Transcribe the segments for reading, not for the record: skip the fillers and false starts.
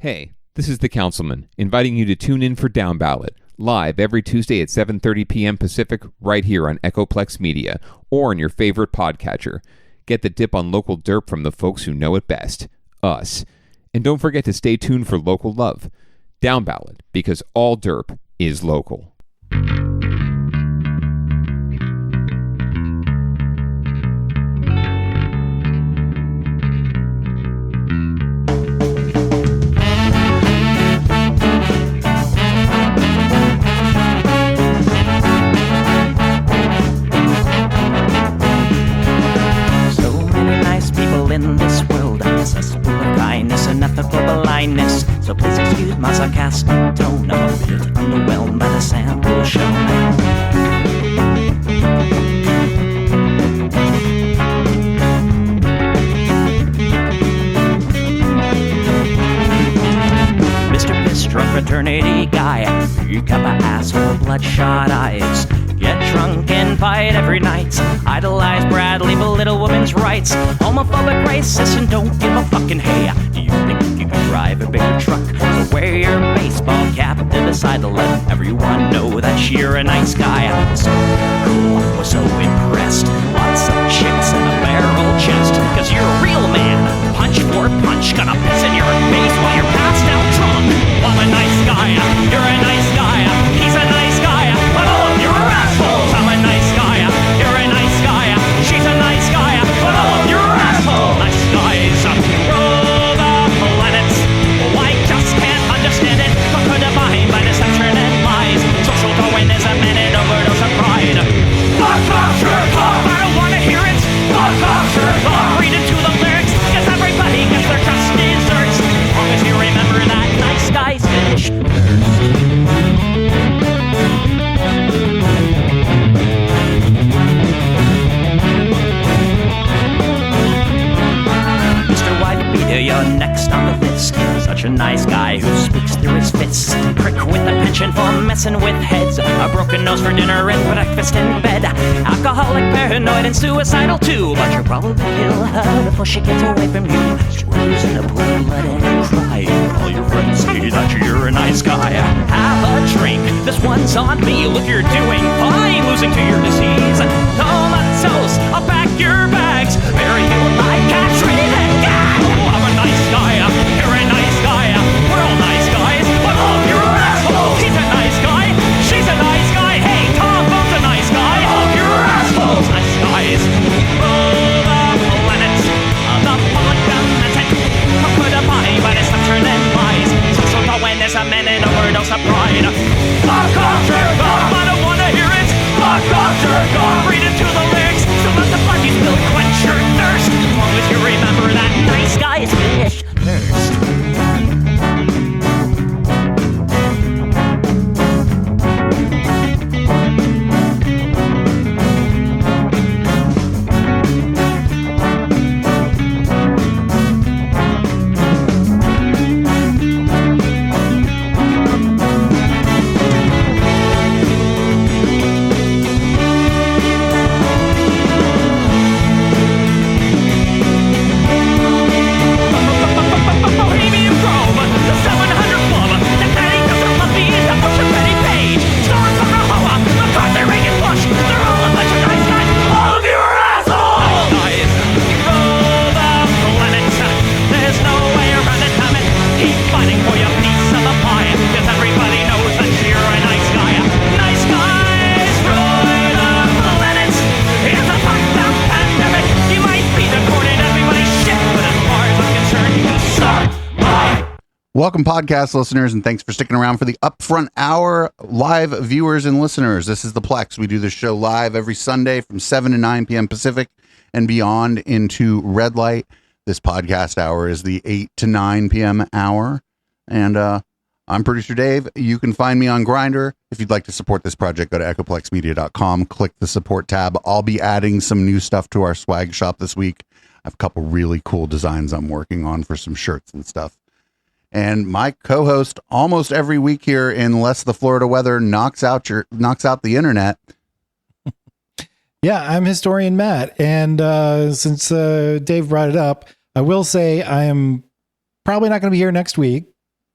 Hey, this is the Councilman, inviting you to tune in for Down Ballot, live every Tuesday at 7:30 p.m. Pacific, right here on Plex Media, or on your favorite podcatcher. Get the dip on local derp from the folks who know it best, us. And don't forget to stay tuned for Local Love. Down Ballot, because all derp is local. In this world, cesspool of kindness and ethical blindness. So please excuse my sarcastic tone. I'm a bit underwhelmed by the sample shown. Mr. Bistro fraternity guy, you got the asshole bloodshot eyes. Get drunk and fight every night. Idolize Bradley, belittle women's rights. Homophobic, racist, and don't give a fucking hey. Do you think you can drive a bigger truck? So wear your baseball cap to decide to let everyone know that you're a nice guy. So cool, we're so impressed. Lots of chicks and a barrel chest. Cause you're a real man. Punch for punch, gonna piss in your face while you're passed out drunk. I'm a nice guy, you're a nice guy. He's a nice guy, but all of you are assholes. I'm a nice guy, you're a nice guy. She's a nice guy, but all of you are assholes. Nice guys rule the planet. I just can't understand it. Conquer divine by deception and lies. Social Darwinism and an overdose of pride. Fuck off, shirt off. I don't wanna hear it. Fuck off, shirt off. Read into the lyrics, cause everybody gets their just desserts. As long as you remember that nice guys finish first. You're next on the list. Such a nice guy who speaks through his fists. Prick with a penchant for messing with heads. A broken nose for dinner and breakfast in bed. Alcoholic, paranoid, and suicidal too. But you'll probably kill her before she gets away from you. Screws in the blue, letting her cry. All your friends say that you're a nice guy. Have a drink, this one's on me. Look, you're doing fine, losing to your disease. Comatose, I'll pack your bags. Bury you like Katrina. I'm a nice guy, you're a nice guy. We're all nice guys, but all of you are assholes. He's a nice guy, she's a nice guy. Hey, Tom Bo's a nice guy. All of you are assholes. Nice guys rule the planet. The polygammatic, conquer the body by deception and lies. Social Darwinism and an overdose of pride. Fuck off, jerk off. I don't wanna hear it. Fuck off, jerk off. Read into the lyrics, so let the bloody spill quench your thirst. As long as you remember that nice guys finish first. Welcome, podcast listeners, and thanks for sticking around for the Upfront Hour live viewers and listeners. This is the Plex. We do this show live every Sunday from 7 to 9 p.m. Pacific and beyond into red light. This podcast hour is the 8 to 9 p.m. hour. And I'm producer Dave. You can find me on Grindr. If you'd like to support this project, go to echoplexmedia.com, click the support tab. I'll be adding some new stuff to our swag shop this week. I have a couple really cool designs I'm working on for some shirts and stuff. And my co-host almost every week here, unless the Florida weather knocks out the internet. Yeah, I'm historian Matt. And since Dave brought it up, I will say I am probably not going to be here next week.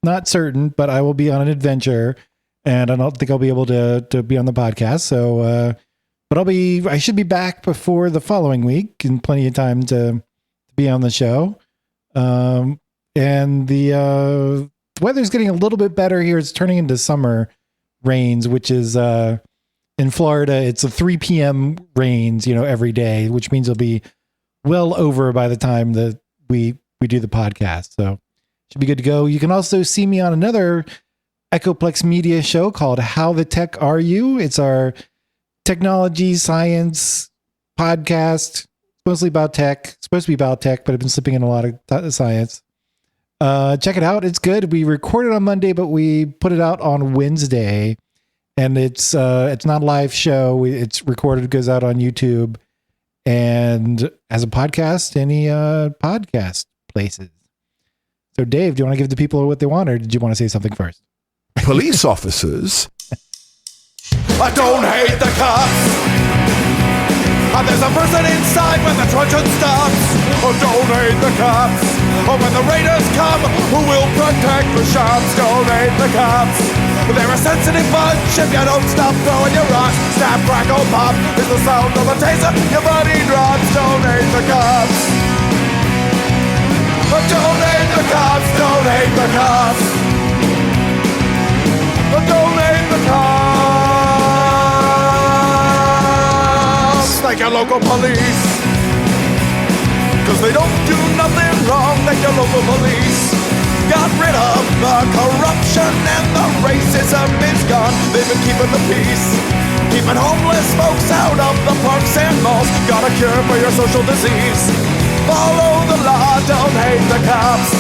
not certain, but I will be on an adventure, and I don't think I'll be able to be on the podcast. So, but I should be back before the following week, and plenty of time to be on the show. And the weather's getting a little bit better here. It's turning into summer rains, which is in Florida. It's a 3 p.m. rains, every day, which means it'll be well over by the time that we do the podcast. So should be good to go. You can also see me on another Echoplex Media show called How the Tech Are You? It's our technology science podcast. It's mostly about tech. It's supposed to be about tech, but I've been slipping in a lot of science. Check it out. It's good. We recorded on Monday, but we put it out on Wednesday, and it's not a live show. It's recorded, goes out on YouTube, and as a podcast, any podcast places. So, Dave, do you want to give the people what they want, or did you want to say something first? Police officers. I don't hate the cops. There's a person inside when the truncheon stops. Oh, don't hate the cops. Oh, when the raiders come, who will protect the shops? Don't hate the cops. They're a sensitive bunch if you don't stop throwing your rocks. Snap, crackle, pop is the sound of a taser. Your body drops. Don't hate the cops. But don't hate the cops. Don't hate the cops. But don't hate the cops. Like your local police. Cause they don't do nothing wrong like your local police. Got rid of the corruption and the racism is gone. They've been keeping the peace, keeping homeless folks out of the parks and malls. Got a cure for your social disease. Follow the law, don't hate the cops.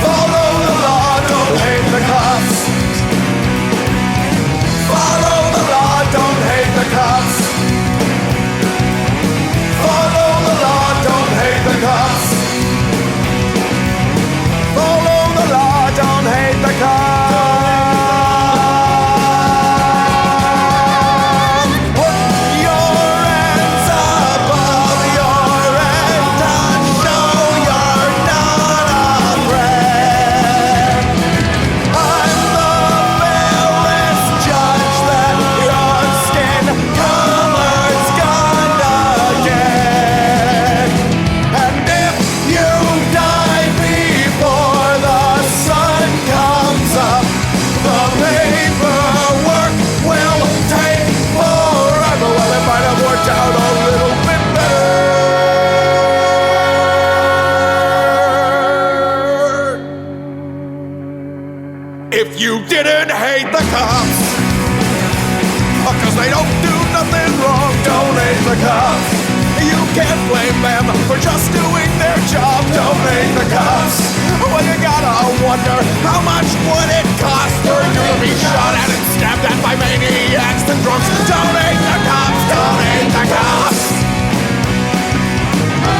Follow the law, don't hate the cops. Follow the law, don't hate the cops. Follow the law, don't hate the cops. Follow the law, don't hate the cops. Put your hands above your head and show you're not afraid. I'm the fairest judge that your skin color's gonna get. And if you die before the sun comes up, the paperwork will take forever. Well, it might have worked out a little bit better if you didn't hate the cops. Cause they don't do nothing wrong. Don't hate the cops. You can't blame them for just doing their job. Don't hate the cops. Well, you gotta wonder how much would it cost for you to be shot at and stabbed at by maniacs and drunks. Don't hate the cops. Don't hate the cops.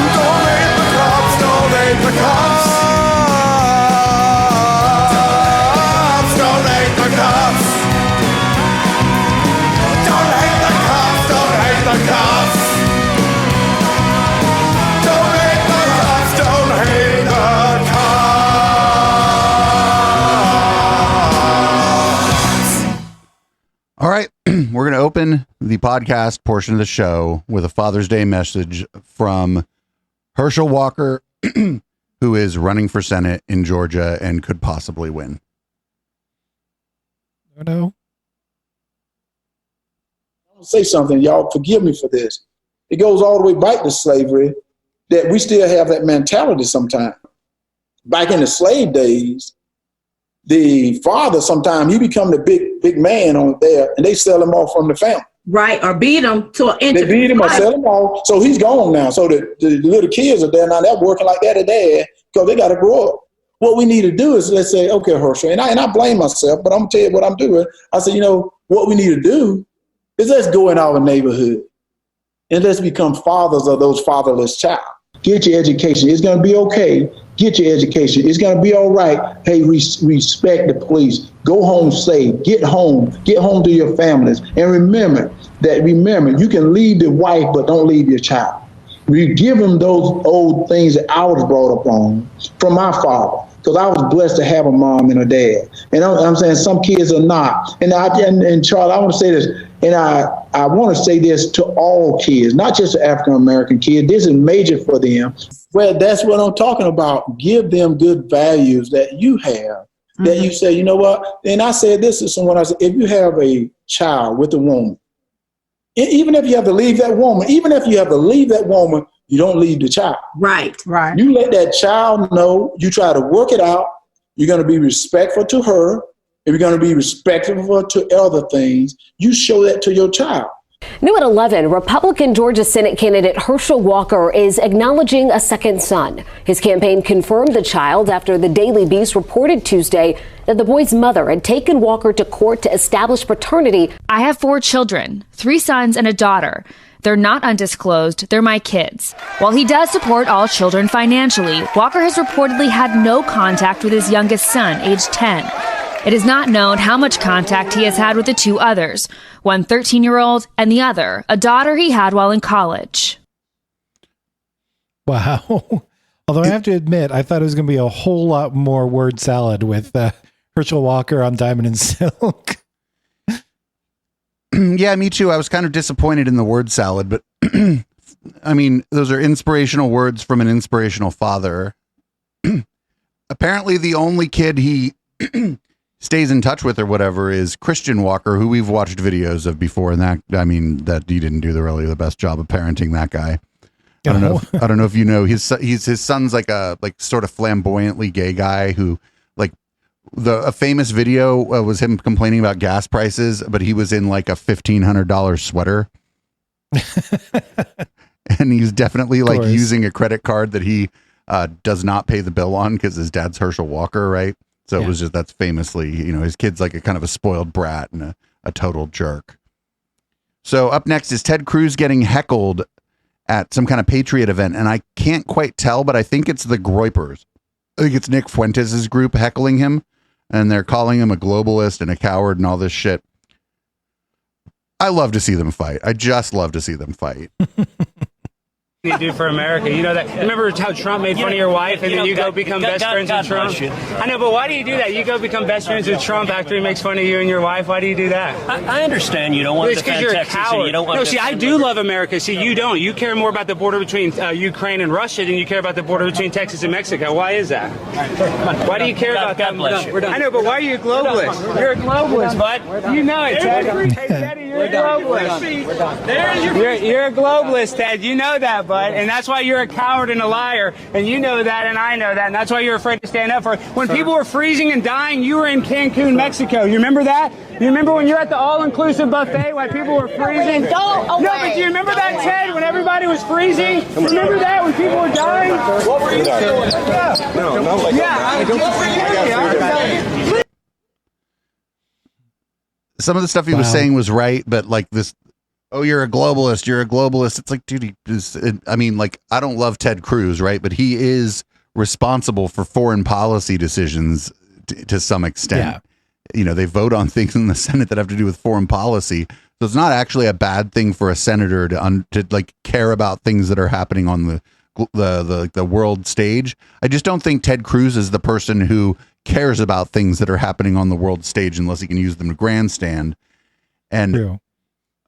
Don't hate the cops. Don't hate the cops. Don't hate the cops. Don't hate the cops. Don't hate the cops. Don't hate the cops. Don't hate the cops. All right. We're going to open the podcast portion of the show with a Father's Day message from Herschel Walker, who is running for Senate in Georgia and could possibly win. Oh, no. I'll say something, y'all forgive me for this. It goes all the way back to slavery, that we still have that mentality sometimes. Back in the slave days, the father sometimes he become the big man on there, and they sell him off from the family. Right, or beat him to an They beat him or sell him off, so he's gone now. So the little kids are there now, they're working like that today because they got to grow up. What we need to do is, let's say, okay, Herschel, and I blame myself, but I'm going to tell you what I'm doing. I said, what we need to do is let's go in our neighborhood and let's become fathers of those fatherless child. Get your education. It's going to be okay. Get your education. It's going to be all right. Hey, respect the police. Go home safe. Get home to your families. And remember, you can leave the wife, but don't leave your child. We give them those old things that I was brought up on from my father. because I was blessed to have a mom and a dad. And I'm saying some kids are not. And Charles, I want to say this, and I want to say this to all kids, not just the African American kids. This is major for them. Well, that's what I'm talking about. Give them good values that you have. That you say, you know what? And I said this to someone. I said, if you have a child with a woman, even if you have to leave that woman, you don't leave the child. Right. You let that child know. You try to work it out. You're going to be respectful to her. If you're going to be respectful to other things, you show that to your child. New at 11, Republican Georgia Senate candidate Herschel Walker is acknowledging a second son. His campaign confirmed the child after the Daily Beast reported Tuesday that the boy's mother had taken Walker to court to establish paternity. I have 4 children, 3 sons and a daughter. They're not undisclosed, they're my kids. While he does support all children financially, Walker has reportedly had no contact with his youngest son, aged 10. It is not known how much contact he has had with the 2 others, one 13-year-old and the other, a daughter he had while in college. Wow. Although I have to admit, I thought it was going to be a whole lot more word salad with Herschel Walker on Diamond and Silk. Yeah, me too. I was kind of disappointed in the word salad, but I mean, those are inspirational words from an inspirational father. Apparently, the only kid he stays in touch with or whatever is Christian Walker, who we've watched videos of before, and that he didn't do the best job of parenting that guy. I don't know if you know his son's like a sort of flamboyantly gay guy who a famous video was him complaining about gas prices, but he was in like a $1,500 sweater. And he's definitely using a credit card that he does not pay the bill on because his dad's Herschel Walker, right? So it was that's famously, his kid's like a kind of a spoiled brat and a total jerk. So up next is Ted Cruz getting heckled at some kind of Patriot event. And I can't quite tell, but I think it's the Groypers. I think it's Nick Fuentes' group heckling him. And they're calling him a globalist and a coward and all this shit. I love to see them fight. I just love to see them fight. You do for America. You know that. Remember how Trump made fun of your wife and then you go become best friends with Trump? I know, but why do you do that? You go become best friends with Trump after he makes fun of you and your wife. Why do you do that? I understand you don't want to defend Texas. And you don't want I do love America. See, you don't. You care more about the border between Ukraine and Russia than you care about the border between Texas and Mexico. Why is that? Why do you care about that? I know, but why are you a globalist? You're a globalist, bud. You know it, Ted. Hey, Teddy, you're a globalist. You're a globalist, Ted. You know that, bud. And that's why you're a coward and a liar. And you know that, and I know that. And that's why you're afraid to stand up for it. When people were freezing and dying, you were in Cancun, Mexico. You remember that? You remember when you're at the all-inclusive buffet while people were freezing? No, but do you remember that, Ted, when everybody was freezing? Remember that, when people were dying? What were you doing? Some of the stuff he was saying was right, but like this, oh, you're a globalist. It's like, dude, I don't love Ted Cruz, right? But he is responsible for foreign policy decisions to some extent. Yeah. They vote on things in the Senate that have to do with foreign policy. So it's not actually a bad thing for a senator to care about things that are happening on the world stage. I just don't think Ted Cruz is the person who cares about things that are happening on the world stage unless he can use them to grandstand. And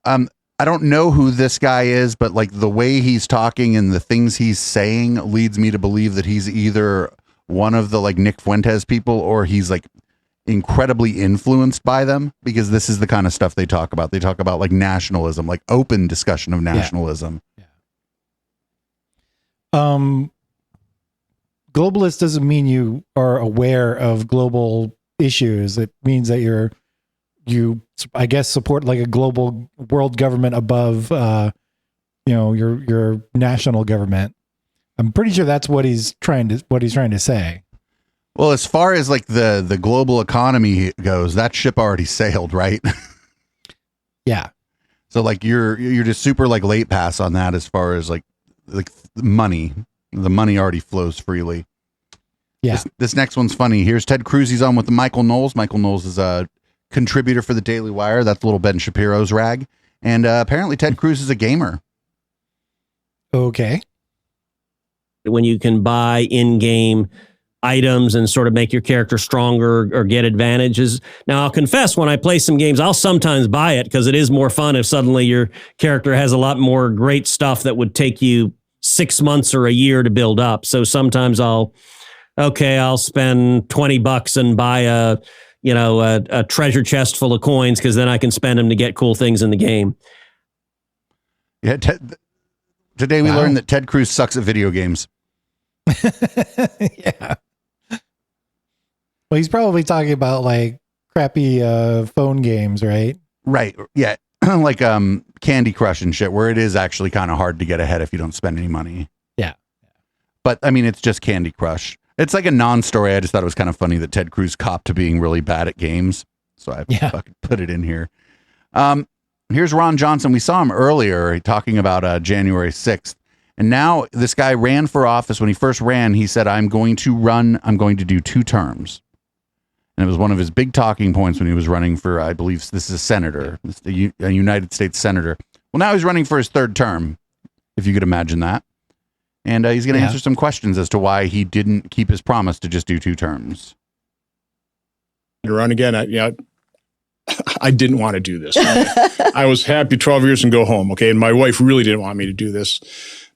I don't know who this guy is, but the way he's talking and the things he's saying leads me to believe that he's either one of the Nick Fuentes people or he's incredibly influenced by them, because this is the kind of stuff they talk about. They talk about nationalism, open discussion of nationalism. Yeah. Globalist doesn't mean you are aware of global issues. It means that you I guess support a global world government above your national government. I'm pretty sure that's what he's trying to say. Well, as far as the global economy goes, that ship already sailed, right? Yeah. So you're just super late pass on that as far as money. The money already flows freely. Yeah. This next one's funny. Here's Ted Cruz. He's on with Michael Knowles. Michael Knowles is a contributor for the Daily Wire. That's little Ben Shapiro's rag. And apparently Ted Cruz is a gamer. Okay. When you can buy in-game items and sort of make your character stronger or get advantages. Now, I'll confess, when I play some games, I'll sometimes buy it because it is more fun if suddenly your character has a lot more great stuff that would take you 6 months or a year to build up. So sometimes I'll spend $20 and buy a treasure chest full of coins because then I can spend them to get cool things in the game. Yeah. Today we learned that Ted Cruz sucks at video games. Yeah. Well, he's probably talking about like crappy phone games, right? Right. Yeah. Like Candy Crush and shit, where it is actually kind of hard to get ahead if you don't spend any money. Yeah. But I mean, it's just Candy Crush. It's like a non-story. I just thought it was kind of funny that Ted Cruz copped to being really bad at games. So I fucking put it in here. Here's Ron Johnson. We saw him earlier talking about January 6th. And now this guy ran for office. When he first ran, he said, I'm going to do 2 terms. And it was one of his big talking points when he was running for, I believe this is a senator, a United States senator. Well, now he's running for his 3rd term, if you could imagine that. And he's going to answer some questions as to why he didn't keep his promise to just do 2 terms. To run again, I didn't want to do this. I was happy 12 years and go home. Okay. And my wife really didn't want me to do this,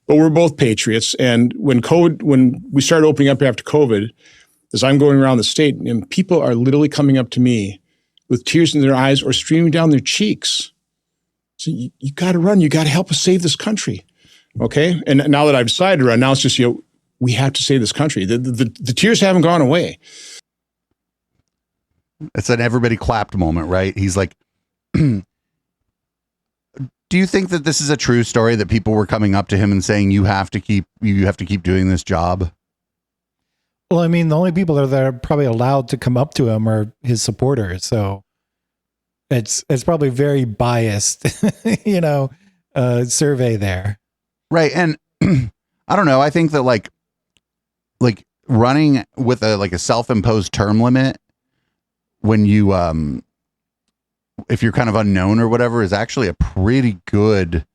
but we're both patriots. And when we started opening up after COVID, as I'm going around the state, and people are literally coming up to me with tears in their eyes or streaming down their cheeks. So you got to run. You got to help us save this country. Okay. And now that I've decided to run, now it's just, we have to save this country. The tears haven't gone away. It's an everybody clapped moment, right? He's like, do you think that this is a true story that people were coming up to him and saying, you have to keep doing this job? Well, I mean, the only people that are probably allowed to come up to him are his supporters. So it's probably very biased, survey there. Right. And I don't know. I think that like running with a self-imposed term limit when you, if you're kind of unknown or whatever, is actually a pretty good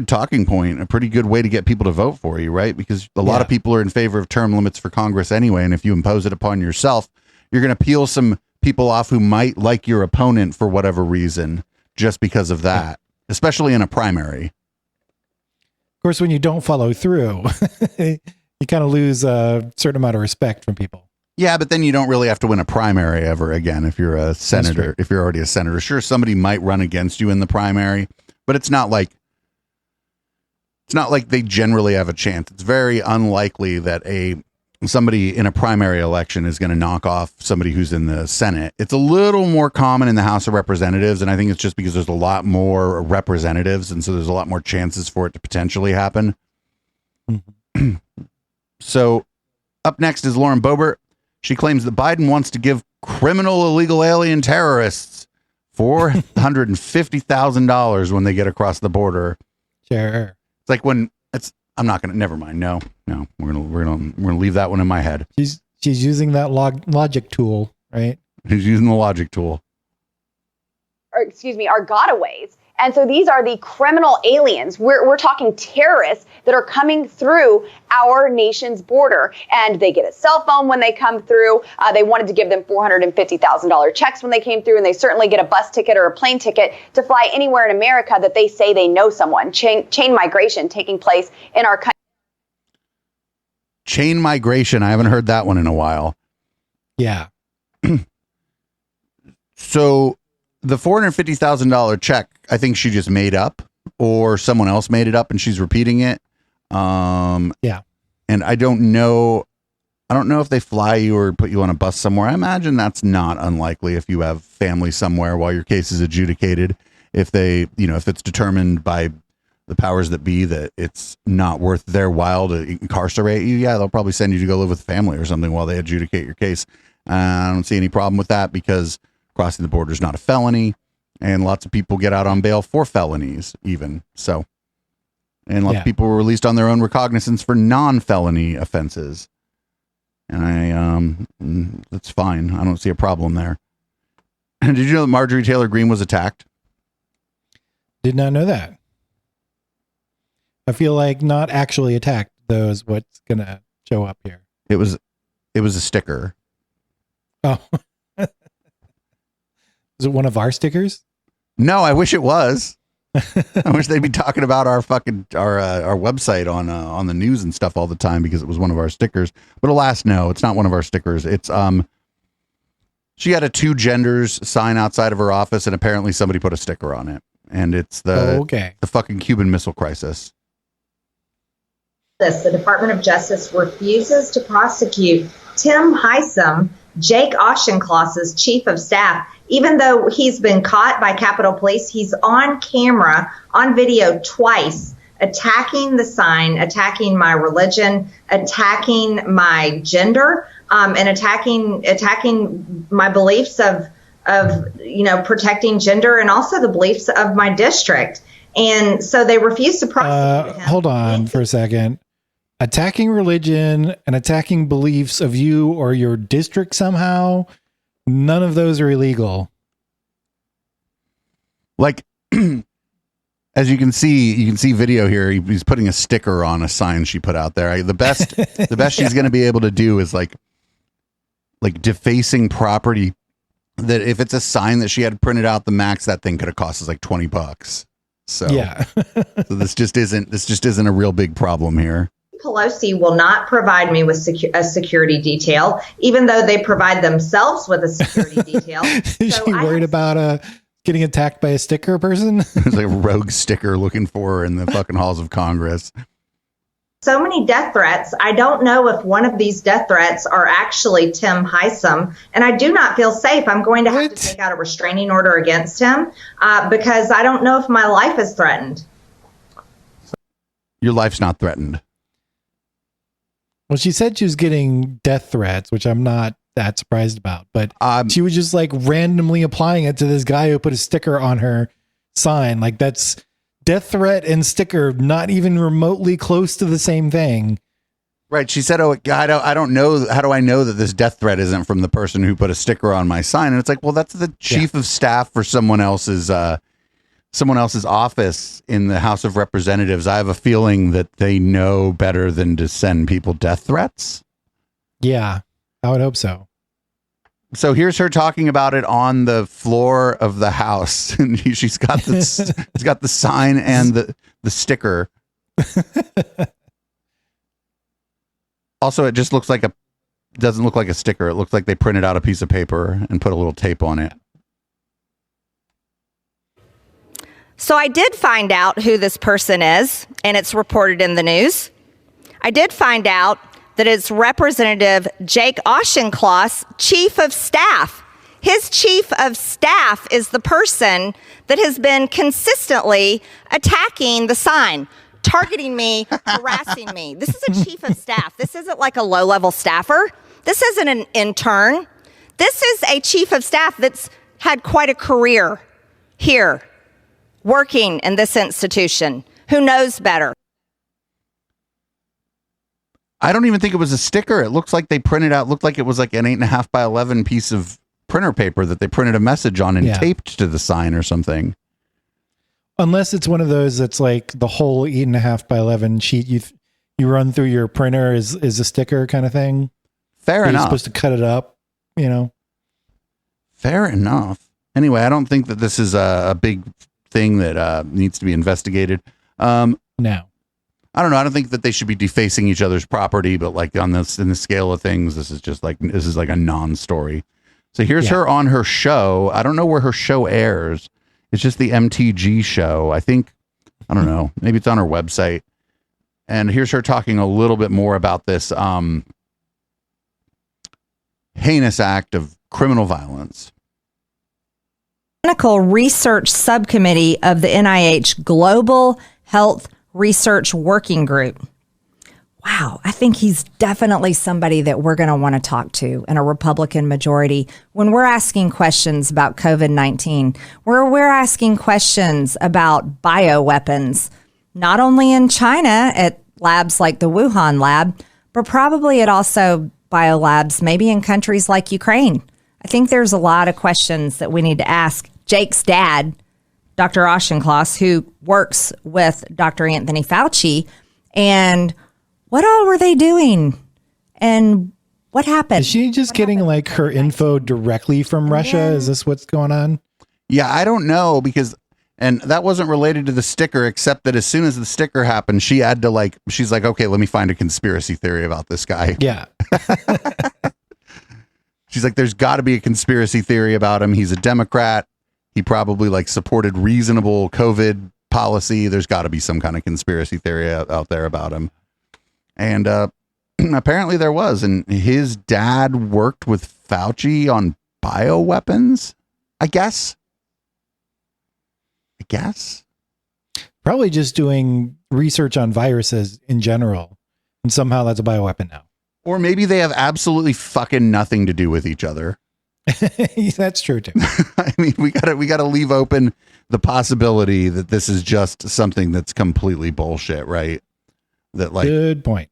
talking point, a pretty good way to get people to vote for you, right? Because a lot of people are in favor of term limits for Congress anyway. And if you impose it upon yourself, you're going to peel some people off who might like your opponent for whatever reason, just because of that, especially in a primary. Of course, when you don't follow through, you kind of lose a certain amount of respect from people. Yeah, but then you don't really have to win a primary ever again if you're a senator. If you're already a senator, sure, somebody might run against you in the primary, but it's not like they generally have a chance. It's very unlikely that somebody in a primary election is going to knock off somebody who's in the Senate. It's a little more common in the House of Representatives, and I think it's just because there's a lot more representatives, and so there's a lot more chances for it to potentially happen. Mm-hmm. So, up next is Lauren Boebert. She claims that Biden wants to give criminal illegal alien terrorists $450,000 when they get across the border. Sure. It's like never mind. No, we're gonna leave that one in my head. She's using that logic tool, right? She's using the logic tool. Our gotaways. And so these are the criminal aliens. We're talking terrorists that are coming through our nation's border. And they get a cell phone when they come through. They wanted to give them $450,000 checks when they came through. And they certainly get a bus ticket or a plane ticket to fly anywhere in America that they say they know someone. Chain migration taking place in our country. Chain migration. I haven't heard that one in a while. Yeah. So the $450,000 check, I think she just made up, or someone else made it up and she's repeating it. Yeah. And I don't know if they fly you or put you on a bus somewhere. I imagine that's not unlikely if you have family somewhere while your case is adjudicated. If if it's determined by the powers that be that it's not worth their while to incarcerate you, they'll probably send you to go live with family or something while they adjudicate your case. I don't see any problem with that because crossing the border is not a felony, and lots of people get out on bail for felonies even. So, and lots of people were released on their own recognizance for non-felony offenses. And that's fine. I don't see a problem there. Did you know that Marjorie Taylor Greene was attacked? Did not know that. I feel like not actually attacked, though, is what's going to show up here. It was a sticker. Oh. Is it one of our stickers? No, I wish it was. I wish they'd be talking about our website on the news and stuff all the time because it was one of our stickers. But alas, no, it's not one of our stickers. It's she had a 2 genders sign outside of her office, and apparently somebody put a sticker on it. And it's the fucking Cuban Missile Crisis. The Department of Justice refuses to prosecute Tim Hysom, Jake Auchincloss's chief of staff. Even though he's been caught by Capitol Police, he's on camera, on video twice, attacking the sign, attacking my religion, attacking my gender, and attacking my beliefs of protecting gender and also the beliefs of my district. And so they refuse to prosecute him. Hold on for a second. Attacking religion and attacking beliefs of you or your district somehow, none of those are illegal. Like, as you can see video here. He's putting a sticker on a sign she put out there. The best she's going to be able to do is like defacing property. That if it's a sign that she had printed out, the max that thing could have cost us like $20. So yeah, so this just isn't a real big problem here. Pelosi will not provide me with a security detail, even though they provide themselves with a security detail. Is she worried about getting attacked by a sticker person? There's like a rogue sticker looking for her in the fucking halls of Congress. So many death threats. I don't know if one of these death threats are actually Tim Hysom, and I do not feel safe. I'm going to have to take out a restraining order against him because I don't know if my life is threatened. Your life's not threatened. Well, she said she was getting death threats, which I'm not that surprised about, but she was just like randomly applying it to this guy who put a sticker on her sign. Like that's death threat and sticker, not even remotely close to the same thing. Right. She said, "Oh, God, I don't know. How do I know that this death threat isn't from the person who put a sticker on my sign?" And it's like, well, that's the chief of staff for someone else's office in the House of Representatives. I have a feeling that they know better than to send people death threats. Yeah, I would hope so. So here's her talking about it on the floor of the House, and she's got this. She's got the sign and the sticker. Also, it just doesn't look like a sticker. It looks like they printed out a piece of paper and put a little tape on it. So I did find out who this person is, and it's reported in the news. I did find out that it's Representative Jake Auchincloss, chief of staff. His chief of staff is the person that has been consistently attacking the sign, targeting me, harassing me. This is a chief of staff. This isn't like a low-level staffer. This isn't an intern. This is a chief of staff that's had quite a career here, working in this institution. Who knows better? I don't even think it was a sticker. It looks like they printed out, looked like it was like an 8.5 by 11 piece of printer paper that they printed a message on and taped to the sign or something. Unless it's one of those that's like the whole 8.5 by 11 sheet you run through your printer is a sticker kind of thing. Fair enough. You're supposed to cut it up, you know. Fair enough. Anyway, I don't think that this is a big thing that needs to be investigated. No. I don't know. I don't think that they should be defacing each other's property, but like in the scale of things, this is like a non-story. So here's her on her show. I don't know where her show airs. It's just the MTG show. I don't know. Maybe it's on her website. And here's her talking a little bit more about this heinous act of criminal violence. Clinical Research Subcommittee of the NIH Global Health Research Working Group. Wow, I think he's definitely somebody that we're going to want to talk to in a Republican majority when we're asking questions about COVID-19, where we're asking questions about bioweapons, not only in China at labs like the Wuhan lab, but probably at also biolabs, maybe in countries like Ukraine. I think there's a lot of questions that we need to ask Jake's dad, Dr. Auchincloss, who works with Dr. Anthony Fauci, and what all were they doing And what happened? Is she just getting like her info directly from Russia? Is this what's going on? Yeah, I don't know and that wasn't related to the sticker, except that as soon as the sticker happened, she had to she's like, okay, let me find a conspiracy theory about this guy. Yeah. She's like, there's got to be a conspiracy theory about him. He's a Democrat. He probably supported reasonable COVID policy. There's got to be some kind of conspiracy theory out there about him. And apparently there was. And his dad worked with Fauci on bioweapons, I guess. Probably just doing research on viruses in general. And somehow that's a bioweapon now. Or maybe they have absolutely fucking nothing to do with each other. That's true too. I mean, we gotta leave open the possibility that this is just something that's completely bullshit, right? That good point.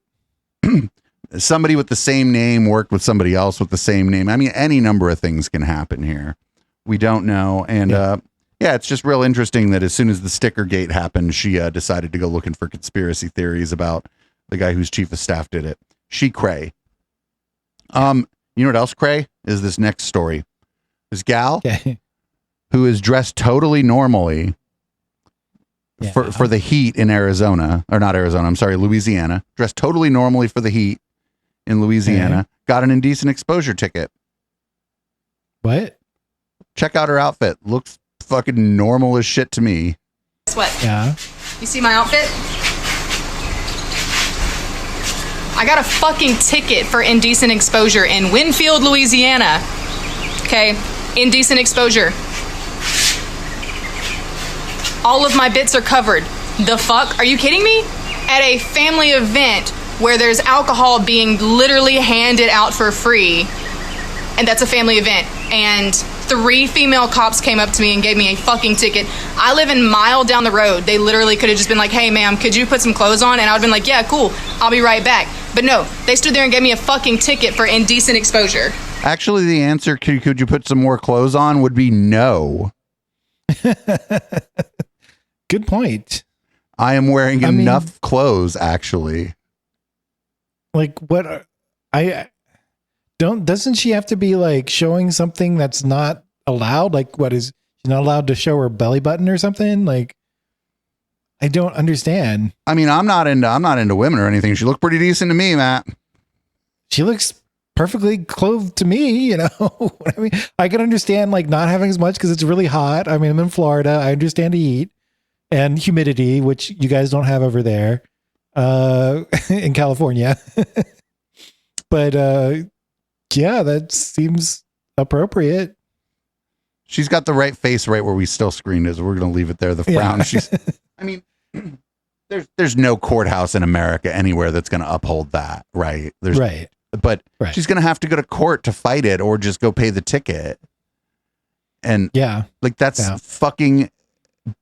Somebody with the same name worked with somebody else with the same name. I mean, any number of things can happen here. We don't know. And yeah, it's just real interesting that as soon as the Stickergate happened, she decided to go looking for conspiracy theories about the guy whose chief of staff did it. She cray. You know what else cray is this next story. This gal who is dressed totally normally for the heat in Louisiana, dressed totally normally for the heat in Louisiana, got an indecent exposure ticket. What? Check out her outfit. Looks fucking normal as shit to me. Guess what? Yeah. You see my outfit? I got a fucking ticket for indecent exposure in Winfield, Louisiana. Okay, indecent exposure. All of my bits are covered. The fuck? Are you kidding me? At a family event where there's alcohol being literally handed out for free, and that's a family event, and 3 female cops came up to me and gave me a fucking ticket. I live a mile down the road. They literally could have just been like, hey ma'am, could you put some clothes on? And I would have been like, yeah, cool, I'll be right back. But no, they stood there and gave me a fucking ticket for indecent exposure. Actually, the answer, could you put some more clothes on, would be no. Good point. I am wearing enough clothes, actually. Like what? Doesn't she have to be showing something that's not allowed? Like what is she not allowed to show her belly button or something? Like I don't understand. I mean, I'm not into women or anything. She looked pretty decent to me, Matt. She looks perfectly clothed to me, I mean, I can understand not having as much because it's really hot. I mean, I'm in Florida. I understand the heat and humidity, which you guys don't have over there in California. But yeah, that seems appropriate. She's got the right face right where we still screened it. So we're going to leave it there. The frown. Yeah. I mean, there's no courthouse in America anywhere that's going to uphold that, right? Right. But she's going to have to go to court to fight it or just go pay the ticket. And yeah, that's fucking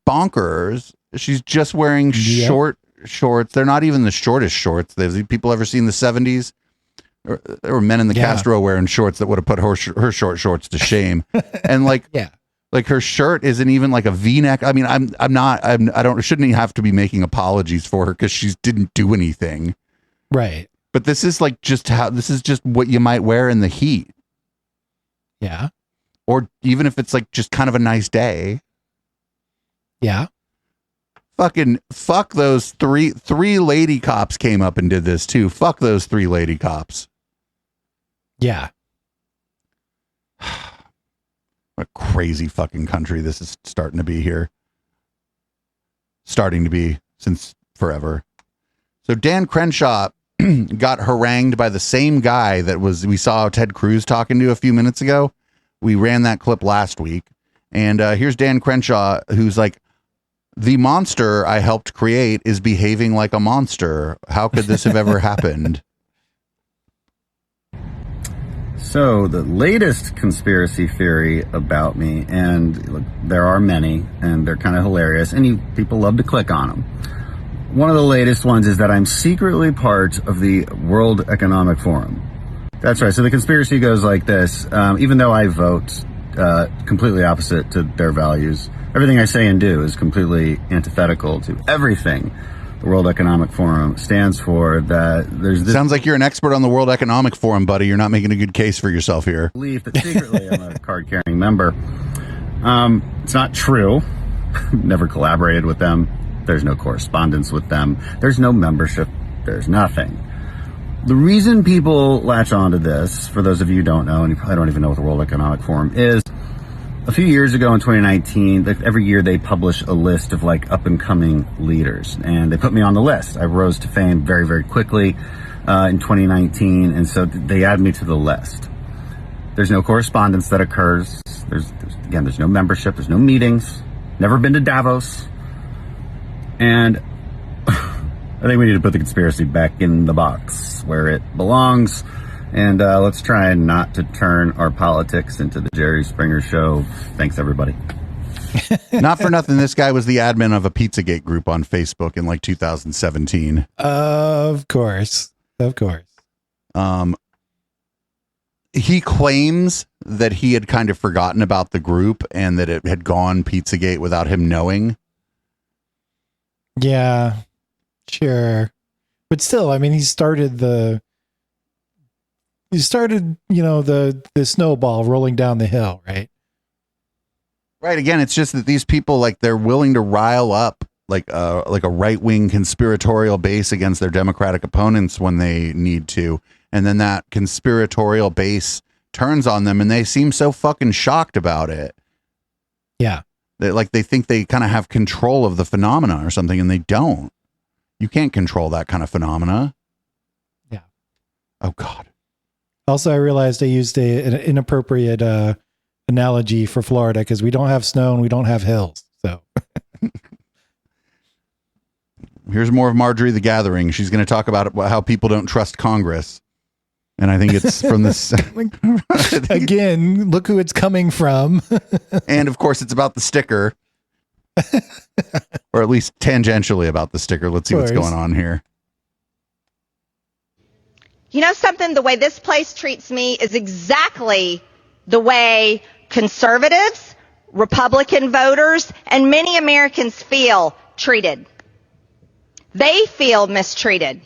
bonkers. She's just wearing short shorts. They're not even the shortest shorts. Have people ever seen the 70s? There were men in the Castro wearing shorts that would have put her short shorts to shame. And her shirt isn't even a V-neck. I mean, I shouldn't have to be making apologies for her because she didn't do anything. Right. But this is just what you might wear in the heat. Yeah. Or even if it's just kind of a nice day. Yeah. Fuck those three lady cops came up and did this too. Fuck those 3 lady cops. Yeah. What a crazy fucking country this is starting to be here. Starting to be since forever. So Dan Crenshaw got harangued by the same guy that we saw Ted Cruz talking to a few minutes ago. We ran that clip last week. And here's Dan Crenshaw, who's like, the monster I helped create is behaving like a monster. How could this have ever happened? So the latest conspiracy theory about me, and look, there are many, and they're kind of hilarious, and people love to click on them. One of the latest ones is that I'm secretly part of the World Economic Forum. That's right. So the conspiracy goes like this. Even though I vote completely opposite to their values, everything I say and do is completely antithetical to everything the World Economic Forum stands for, that there's this Sounds like you're an expert on the World Economic Forum, buddy. You're not making a good case for yourself here. belief that secretly I'm a card-carrying member. It's not true. Never collaborated with them. There's no correspondence with them. There's no membership. There's nothing. The reason people latch onto this, for those of you who don't know, and you probably don't even know what the World Economic Forum is, a few years ago in 2019, every year they publish a list of like up and coming leaders, and they put me on the list. I rose to fame very, very quickly in 2019, and so they add me to the list. There's no correspondence that occurs. There's no membership. There's no meetings. Never been to Davos. And I think we need to put the conspiracy back in the box where it belongs. And let's try not to turn our politics into the Jerry Springer Show. Thanks, everybody. Not for nothing, this guy was the admin of a Pizzagate group on Facebook in like 2017. Of course. He claims that he had kind of forgotten about the group and that it had gone Pizzagate without him knowing. Yeah, sure. But still, I mean, he started, the snowball rolling down the hill, right? Right. Again, it's just that these people, like, they're willing to rile up like a right-wing conspiratorial base against their Democratic opponents when they need to. And then that conspiratorial base turns on them and they seem so fucking shocked about it. Yeah. They think they kind of have control of the phenomena or something, and they don't. You can't control that kind of phenomena. Yeah. Oh, God. Also, I realized I used an inappropriate analogy for Florida because we don't have snow and we don't have hills. So here's more of Marjorie the Gathering. She's going to talk about how people don't trust Congress. And I think it's from this. Again, look who it's coming from. And of course, it's about the sticker. Or at least tangentially about the sticker. Let's see what's going on here. You know something? The way this place treats me is exactly the way conservatives, Republican voters, and many Americans feel treated. They feel mistreated.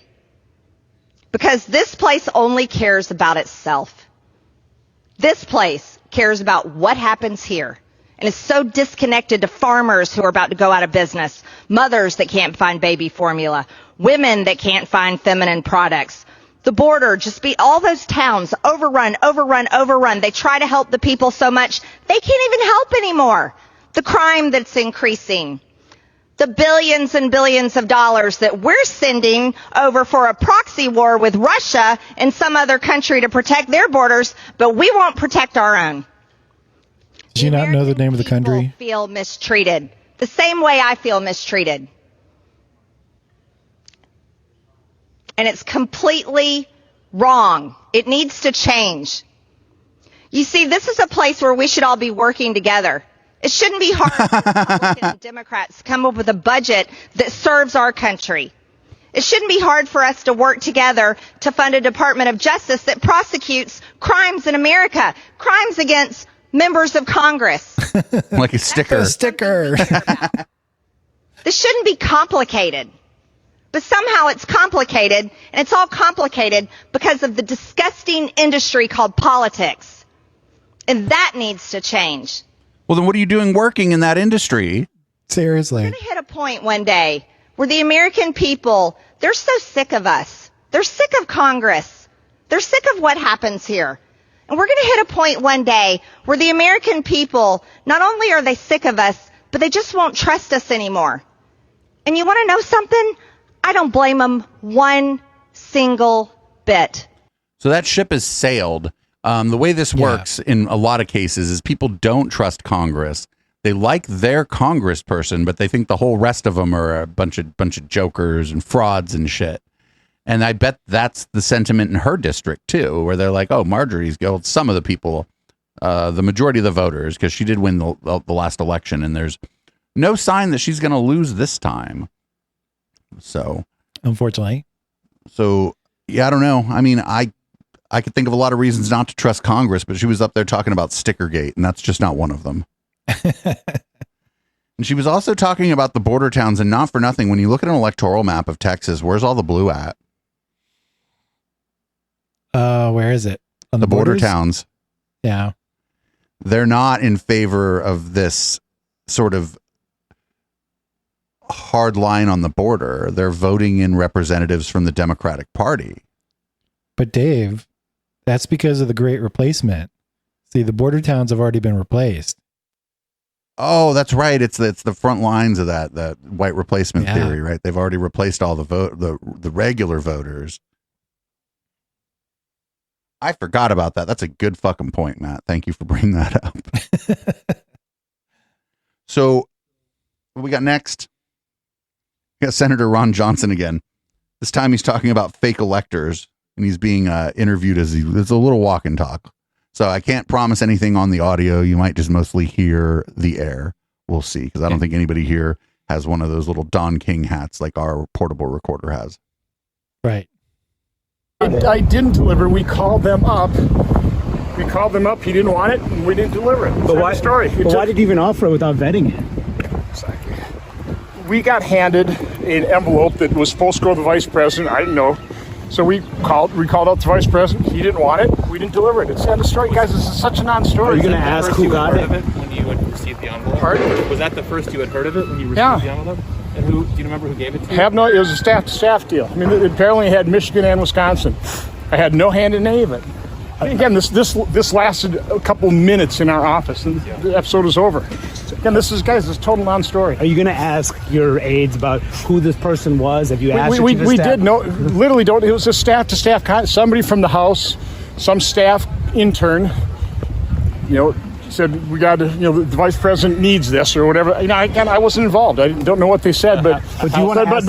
Because this place only cares about itself. This place cares about what happens here. And is so disconnected to farmers who are about to go out of business, mothers that can't find baby formula, women that can't find feminine products. The border, all those towns, overrun. They try to help the people so much, they can't even help anymore. The crime that's increasing. The billions and billions of dollars that we're sending over for a proxy war with Russia and some other country to protect their borders, but we won't protect our own. Did you not know the name of the country? Feel mistreated the same way I feel mistreated. And it's completely wrong. It needs to change. You see, this is a place where we should all be working together. It shouldn't be hard for Republicans and Democrats to come up with a budget that serves our country. It shouldn't be hard for us to work together to fund a Department of Justice that prosecutes crimes in America, crimes against members of Congress. Like a sticker. This shouldn't be complicated. But somehow it's complicated, and it's all complicated because of the disgusting industry called politics. And that needs to change. Well, then what are you doing working in that industry? Seriously. We're going to hit a point one day where the American people, they're so sick of us. They're sick of Congress. They're sick of what happens here. And we're going to hit a point one day where the American people, not only are they sick of us, but they just won't trust us anymore. And you want to know something? I don't blame them one single bit. So that ship has sailed. The way this works in a lot of cases is people don't trust Congress. They like their congressperson, but they think the whole rest of them are a bunch of jokers and frauds and shit. And I bet that's the sentiment in her district too, where they're like, "Oh, Marjorie's killed some of the people, the majority of the voters, because she did win the last election, and there's no sign that she's going to lose this time." So, unfortunately, yeah, I don't know. I mean, I could think of a lot of reasons not to trust Congress, but she was up there talking about Stickergate, and that's just not one of them. And she was also talking about the border towns, and not for nothing. When you look at an electoral map of Texas, where's all the blue at? Where is it? On the border borders? towns. Yeah. They're not in favor of this sort of hard line on the border. They're voting in representatives from the Democratic Party. But Dave, that's because of the Great Replacement. See, the border towns have already been replaced. Oh, that's right. It's the front lines of that white replacement theory, right? They've already replaced all the regular voters. I forgot about that. That's a good fucking point, Matt. Thank you for bringing that up. So, what we got next? We got Senator Ron Johnson again. This time he's talking about fake electors, and he's being interviewed it's a little walk and talk. So I can't promise anything on the audio. You might just mostly hear the air. We'll see, because I don't think anybody here has one of those little Don King hats like our portable recorder has. Right. I didn't deliver. We called them up. He didn't want it, and we didn't deliver it. But why? Why did you even offer it without vetting it? Exactly. We got handed an envelope that was supposed to go to the vice president. I didn't know. So we called out the vice president. He didn't want it. We didn't deliver it. It's not a story. Guys, this is such a non-story. Are you going to ask who got it? When you had received the envelope? Pardon? Was that the first you had heard of it when you received the envelope? And do you remember who gave it to you? It was a staff deal. I mean, it apparently had Michigan and Wisconsin. I had no hand in any of it. Again, this lasted a couple minutes in our office, and the episode is over. Again, this is total non-story. Are you going to ask your aides about who this person was? Have you asked? We did. No, literally don't. It was a staff-to-staff. Somebody from the House, some staff intern, said we got to. The vice president needs this or whatever. Again, I wasn't involved. I don't know what they said, but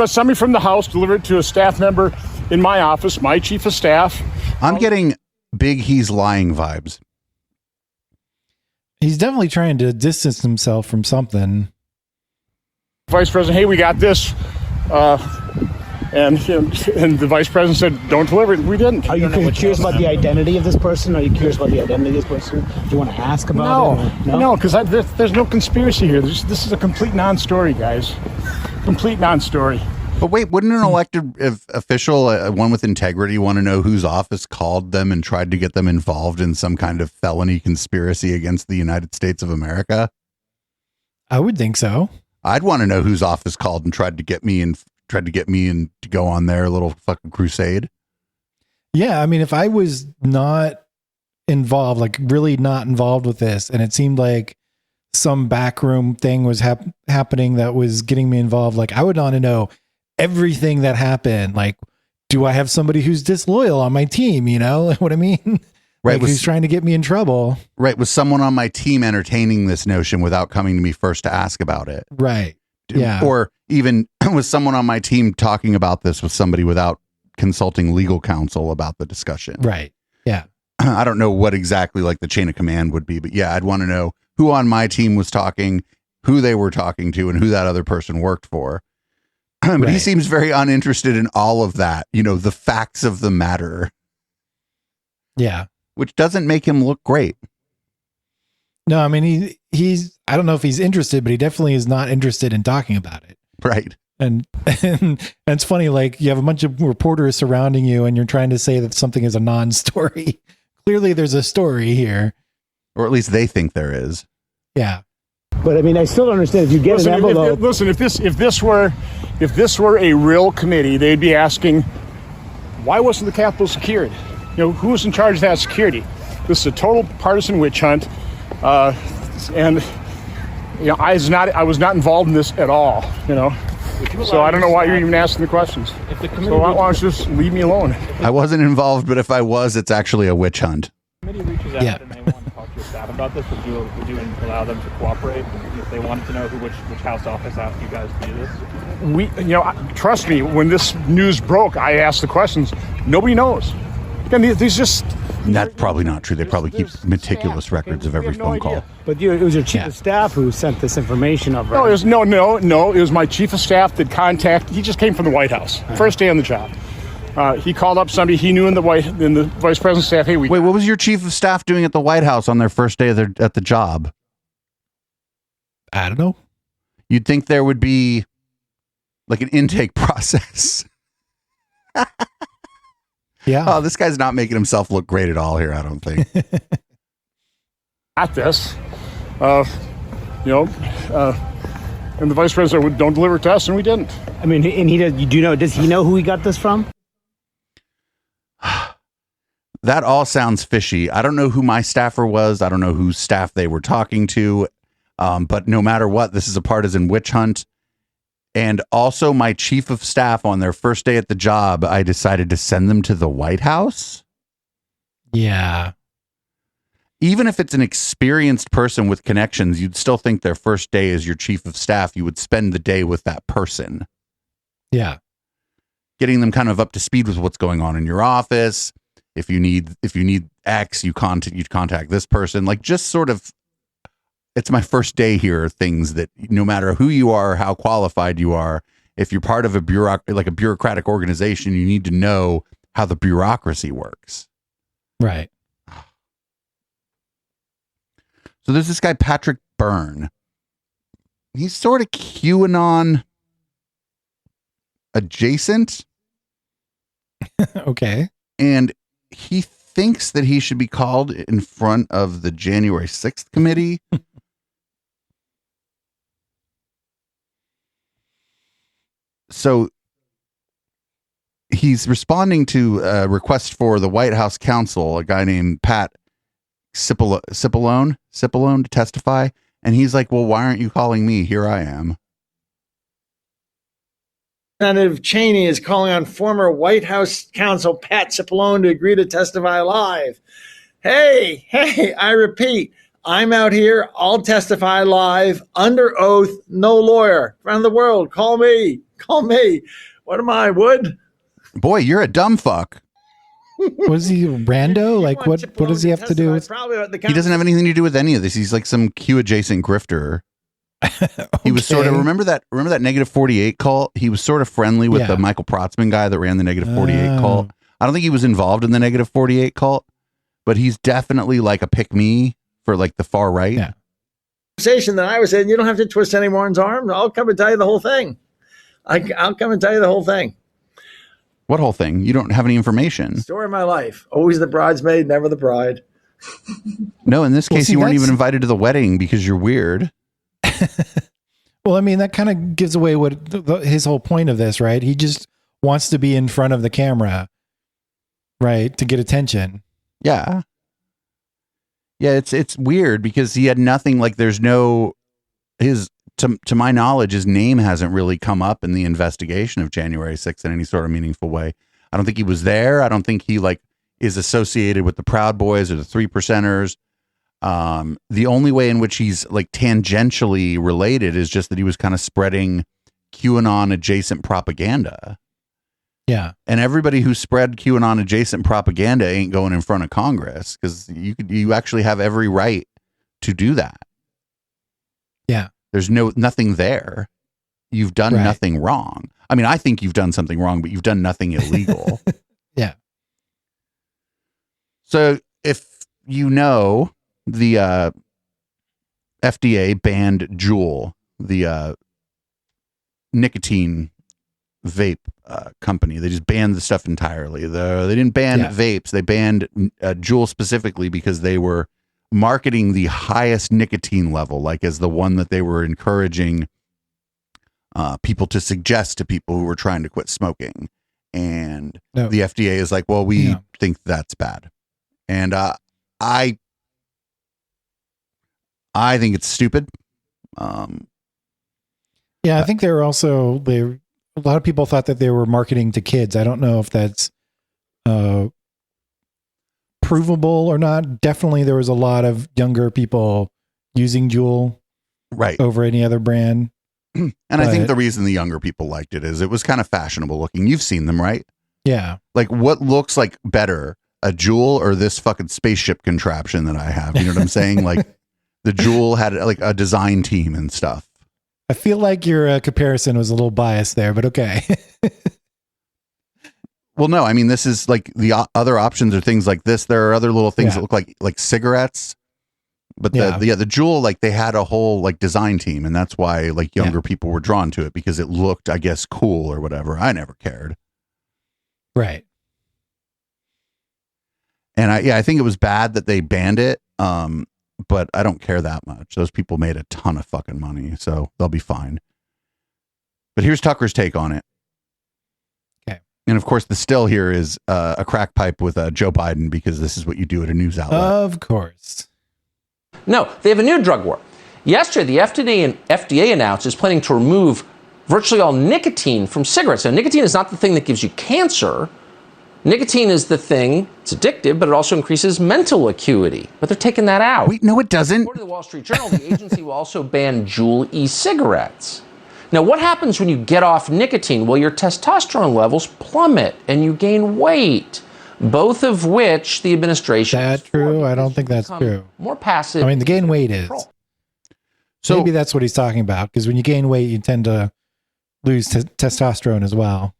somebody from the House delivered it to a staff member in my office, my chief of staff. I'm getting big he's lying vibes. He's definitely trying to distance himself from something. Vice president, hey, we got this. And the vice president said, don't deliver it. We didn't. Are you curious about the identity of this person? Are you curious about the identity of this person? Do you want to ask about it? No, because there's no conspiracy here. This is a complete non-story, guys. Complete non-story. But wait, wouldn't an elected official, one with integrity, want to know whose office called them and tried to get them involved in some kind of felony conspiracy against the United States of America? I would think so. I'd want to know whose office called and tried to get me in to go on their little fucking crusade. Yeah, I mean, if I was not involved, like really not involved with this, and it seemed like some backroom thing was happening that was getting me involved, like I would want to know everything that happened. Like, do I have somebody who's disloyal on my team? You know what I mean? Right. Like, who's trying to get me in trouble? Right. Was someone on my team entertaining this notion without coming to me first to ask about it? Right. Yeah. Or even was someone on my team talking about this with somebody without consulting legal counsel about the discussion? Right. Yeah. I don't know what exactly like the chain of command would be, but yeah, I'd want to know who on my team was talking, who they were talking to, and who that other person worked for. But He seems very uninterested in all of that, the facts of the matter. Yeah. Which doesn't make him look great. No, I mean, he's, I don't know if he's interested, but he definitely is not interested in talking about it. Right. And it's funny, like you have a bunch of reporters surrounding you and you're trying to say that something is a non-story. Clearly there's a story here. Or at least they think there is. Yeah. But I mean, I still don't understand. If you get an envelope. If this were a real committee, they'd be asking, why wasn't the Capitol secured? Who was in charge of that security? This is a total partisan witch hunt, and I was not involved in this at all. So I don't know why you're even asking the questions. So why don't you just leave me alone? I wasn't involved, but if I was, it's actually a witch hunt. Committee reaches out and they want to talk to your staff about this. Would you allow them to cooperate if they wanted to know which House office asked you guys to do this? Trust me, when this news broke, I asked the questions. Nobody knows. And these just... That's probably not true. They probably keep meticulous records of every phone call. But it was your chief of staff who sent this information over. No, it was my chief of staff that contacted. He just came from the White House, first day on the job. He called up somebody he knew in the vice president's staff. Hey, wait, what was your chief of staff doing at the White House on their first day at the job? I don't know. You'd think there would be like an intake process. Yeah. Oh, this guy's not making himself look great at all here, I don't think. At this, and the vice president would don't deliver tests, and we didn't. I mean, and he does. You do know? Does he know who he got this from? That all sounds fishy. I don't know who my staffer was. I don't know whose staff they were talking to. But no matter what, this is a partisan witch hunt. And also my chief of staff on their first day at the job, I decided to send them to the White House. Yeah. Even if it's an experienced person with connections, you'd still think their first day as your chief of staff, you would spend the day with that person. Yeah. Getting them kind of up to speed with what's going on in your office. If you need X, you'd contact this person. Like, just sort of, it's my first day here. Things that no matter who you are, how qualified you are, if you're part of a bureaucratic organization, you need to know how the bureaucracy works. Right. So there's this guy, Patrick Byrne. He's sort of QAnon adjacent. Okay. And he thinks that he should be called in front of the January 6th committee. So he's responding to a request for the White House counsel, a guy named Pat Cipollone to testify. And he's like, well, why aren't you calling me? Here I am. Representative Cheney is calling on former White House counsel Pat Cipollone to agree to testify live. Hey, I repeat, I'm out here. I'll testify live under oath. No lawyer around the world. Call me. What am I, Wood? Boy, you're a dumb fuck. Was he rando? Like, what does he have to do with? He doesn't have anything to do with any of this. He's like some Q adjacent grifter. Okay. He was sort of, remember that negative 48 cult? He was sort of friendly with the Michael Protzman guy that ran the negative 48 cult. I don't think he was involved in the negative 48 cult, but he's definitely like a pick me for like the far right. Yeah. Conversation that I was in, you don't have to twist anyone's arm. I'll come and tell you the whole thing. I'll come and tell you the whole thing. What whole thing? You don't have any information. Story of my life. Always the bridesmaid, never the bride. No, in this case, you weren't even invited to the wedding because you're weird. Well, I mean, that kind of gives away what his whole point of this, right? He just wants to be in front of the camera, right, to get attention. Yeah. Yeah, it's weird because he had nothing, like there's no, to my knowledge, his name hasn't really come up in the investigation of January 6th in any sort of meaningful way. I don't think he was there. I don't think he like is associated with the Proud Boys or the 3%ers. The only way in which he's like tangentially related is just that he was kind of spreading QAnon adjacent propaganda. Yeah. And everybody who spread QAnon adjacent propaganda ain't going in front of Congress because you actually have every right to do that. Yeah. There's nothing there. You've done nothing wrong. I mean, I think you've done something wrong, but you've done nothing illegal. Yeah. So if you know, the FDA banned Juul, the nicotine vape company. They just banned the stuff entirely. They didn't ban vapes. They banned Juul specifically because they were marketing the highest nicotine level, like as the one that they were encouraging people to suggest to people who were trying to quit smoking. And the FDA is like, well, we think that's bad. And I think it's stupid. Yeah, I think they were also a lot of people thought that they were marketing to kids. I don't know if that's provable or not. Definitely there was a lot of younger people using Juul over any other brand. And I think the reason the younger people liked it is it was kind of fashionable looking. You've seen them, right? Yeah. Like what looks like better, a Juul or this fucking spaceship contraption that I have? You know what I'm saying? Like the Juul had like a design team and stuff. I feel like your comparison was a little biased there, but okay. Well, no, I mean, this is like the other options are things like this. There are other little things that look like cigarettes But the Juul, like they had a whole like design team, and that's why like younger people were drawn to it because it looked, I guess, cool or whatever. I never cared. Right. And I think it was bad that they banned it. But I don't care that much. Those people made a ton of fucking money, so they'll be fine. But here's Tucker's take on it. Okay. And of course, the still here is a crack pipe with Joe Biden because this is what you do at a news outlet. Of course. No, they have a new drug war. Yesterday, the FDA announced it's planning to remove virtually all nicotine from cigarettes. Now, nicotine is not the thing that gives you cancer. Nicotine is the thing, it's addictive, but it also increases mental acuity. But they're taking that out. Wait, no, it doesn't. According to the Wall Street Journal, the agency will also ban Juul e-cigarettes. Now, what happens when you get off nicotine? Well, your testosterone levels plummet and you gain weight, both of which the administration... Is that true? I don't think that's true. More passive. I mean, the gain weight is. So maybe that's what he's talking about, because when you gain weight, you tend to lose testosterone as well.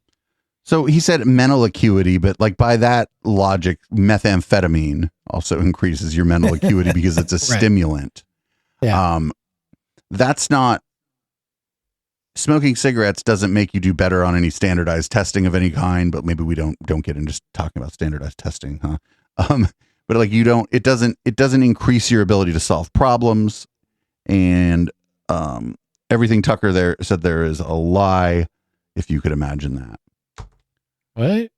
So he said mental acuity, but like by that logic, methamphetamine also increases your mental acuity because it's a stimulant. Yeah. That's not... Smoking cigarettes doesn't make you do better on any standardized testing of any kind, but maybe we don't get into talking about standardized testing, huh? But like it doesn't increase your ability to solve problems, and everything Tucker there said there is a lie, if you could imagine that. What?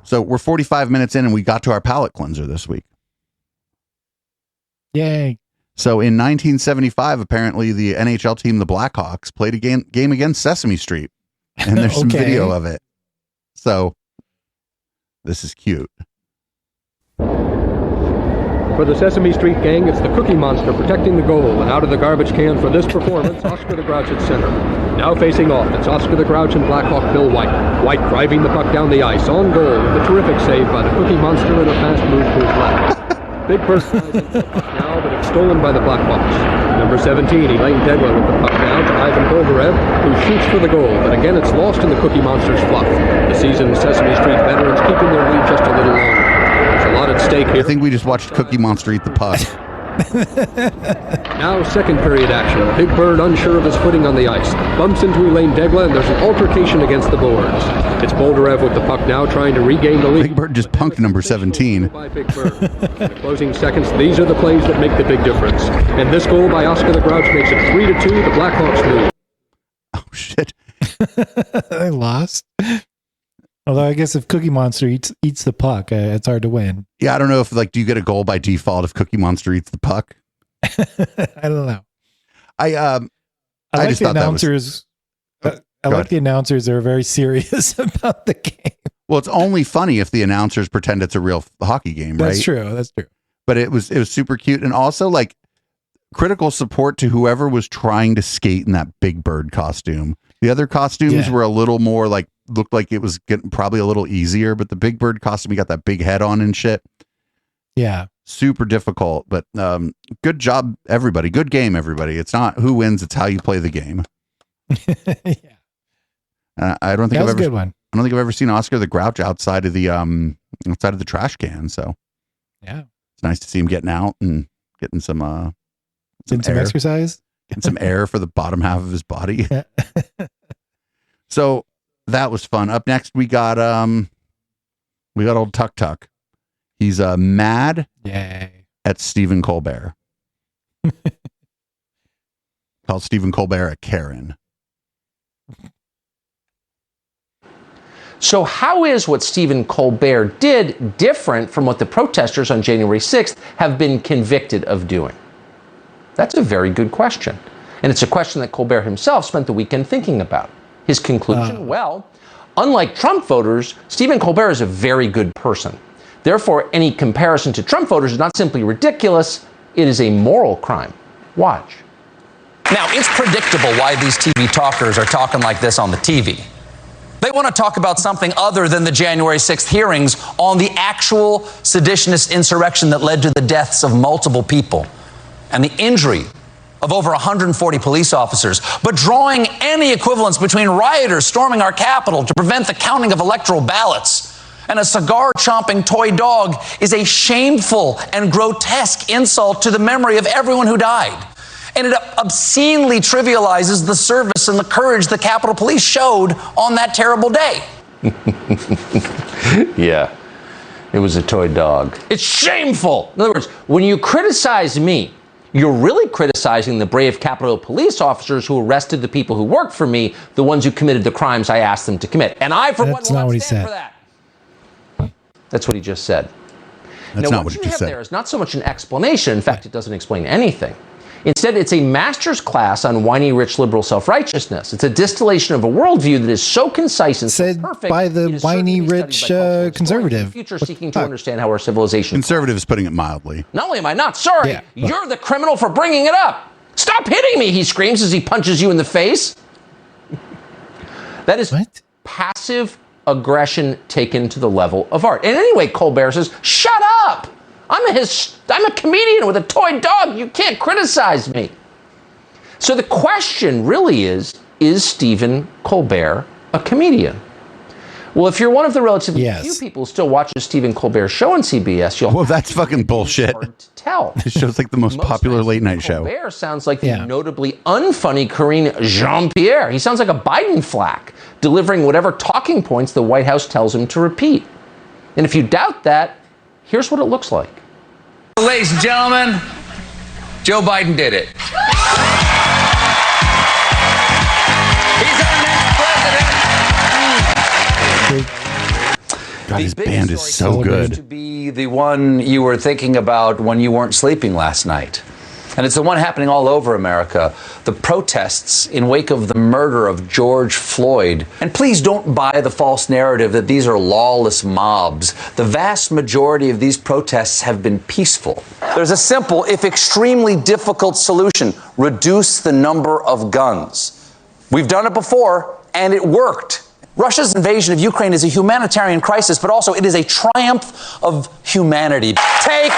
So we're 45 minutes in and we got to our palate cleanser this week. Yay. So in 1975, apparently the NHL team, the Blackhawks, played a game against Sesame Street. And there's some video of it. So this is cute. For the Sesame Street gang, it's the Cookie Monster protecting the goal, and out of the garbage can for this performance, Oscar the Grouch at center. Now facing off, it's Oscar the Grouch and Blackhawk Bill White. White driving the puck down the ice, on goal, with a terrific save by the Cookie Monster and a fast move to his left. Big burst now, but it's stolen by the Blackhawks. Number 17, Elaine Degler with the puck down to Ivan Bolgarev, who shoots for the goal, but again it's lost in the Cookie Monster's fluff. The seasoned Sesame Street veterans keeping their lead just a little longer. There's a lot at stake here. I think we just watched Cookie Monster eat the puck. Now second period action. Big Bird unsure of his footing on the ice. Bumps into Elaine Degla and there's an altercation against the boards. It's Bolgarev with the puck now trying to regain the lead. Big Bird just punked number 17. By Big Bird. In the closing seconds, these are the plays that make the big difference. And this goal by Oscar the Grouch makes it 3-2, the Blackhawks lead. Oh shit. They lost. Although I guess if Cookie Monster eats the puck, it's hard to win. Yeah, I don't know if like, do you get a goal by default if Cookie Monster eats the puck? I don't know. I like just the thought announcers. I like the announcers. They're very serious about the game. Well, it's only funny if the announcers pretend it's a real hockey game, right? That's true. That's true. But it was super cute, and also like critical support to whoever was trying to skate in that Big Bird costume. The other costumes were a little more like, looked like it was getting probably a little easier, but the Big Bird costume, he got that big head on and shit. Yeah. Super difficult, but good job, everybody. Good game, everybody. It's not who wins, it's how you play the game. I don't think I've ever, good one. I don't think I've ever seen Oscar the Grouch outside of the trash can. So yeah, it's nice to see him getting out and getting some air. Exercise, getting some air for the bottom half of his body. So that was fun. Up next, we got old Tuck Tuck. He's mad at Stephen Colbert. Called Stephen Colbert a Karen. So how is what Stephen Colbert did different from what the protesters on January 6th have been convicted of doing? That's a very good question. And it's a question that Colbert himself spent the weekend thinking about. His conclusion, well, unlike Trump voters, Stephen Colbert is a very good person. Therefore, any comparison to Trump voters is not simply ridiculous, it is a moral crime. Watch. Now, it's predictable why these TV talkers are talking like this on the TV. They want to talk about something other than the January 6th hearings on the actual seditionist insurrection that led to the deaths of multiple people and the injury of over 140 police officers, but drawing any equivalence between rioters storming our Capitol to prevent the counting of electoral ballots And a cigar-chomping toy dog is a shameful and grotesque insult to the memory of everyone who died. And it obscenely trivializes the service and the courage the Capitol Police showed on that terrible day. Yeah, it was a toy dog. It's shameful. In other words, when you criticize me, you're really criticizing the brave Capitol Police officers who arrested the people who worked for me, the ones who committed the crimes I asked them to commit. And I, for one, will not stand for that. That's what he just said. That's now, not what he you just have said. there is not so much an explanation. In fact, it doesn't explain anything. Instead, it's a master's class on whiny, rich, liberal self-righteousness. It's a distillation of a worldview that is so concise and so perfect. By the whiny, rich conservative. Future seeking to understand how our civilization. Conservative is putting it mildly. Not only am I not sorry, you're the criminal for bringing it up. Stop hitting me, he screams as he punches you in the face. That is passive aggression taken to the level of art. And anyway, Colbert says, shut up. I'm a comedian with a toy dog. You can't criticize me. So the question really is Stephen Colbert a comedian? Well, if you're one of the relatively few people who still watches Stephen Colbert's show on CBS, you'll that's fucking bullshit. Tell. This show's like the most popular late night show. Colbert sounds like the notably unfunny Karine Jean-Pierre. He sounds like a Biden flack, delivering whatever talking points the White House tells him to repeat. And if you doubt that, here's what it looks like. Ladies and gentlemen, Joe Biden did it. He's our next president. God, his band is so good. To be the one you were thinking about when you weren't sleeping last night. And it's the one happening all over America. The protests in wake of the murder of George Floyd. And please don't buy the false narrative that these are lawless mobs. The vast majority of these protests have been peaceful. There's a simple, if extremely difficult solution. Reduce the number of guns. We've done it before, and it worked. Russia's invasion of Ukraine is a humanitarian crisis, but also it is a triumph of humanity. Take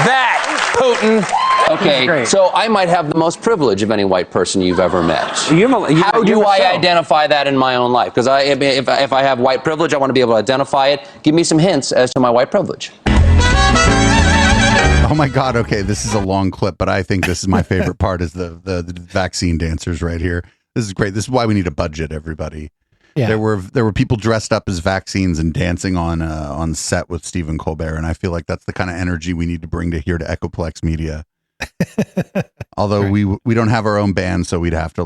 that, Putin. Okay, so I might have the most privilege of any white person you've ever met. How do I identify that in my own life? Because if I have white privilege, I want to be able to identify it. Give me some hints as to my white privilege. Oh my God. Okay, this is a long clip, but I think this is my favorite part is the vaccine dancers right here. This is great. This is why we need a budget, everybody. Yeah. There were people dressed up as vaccines and dancing on set with Stephen Colbert, and I feel like that's the kind of energy we need to bring to here to Echoplex Media. Although we don't have our own band, so we'd have to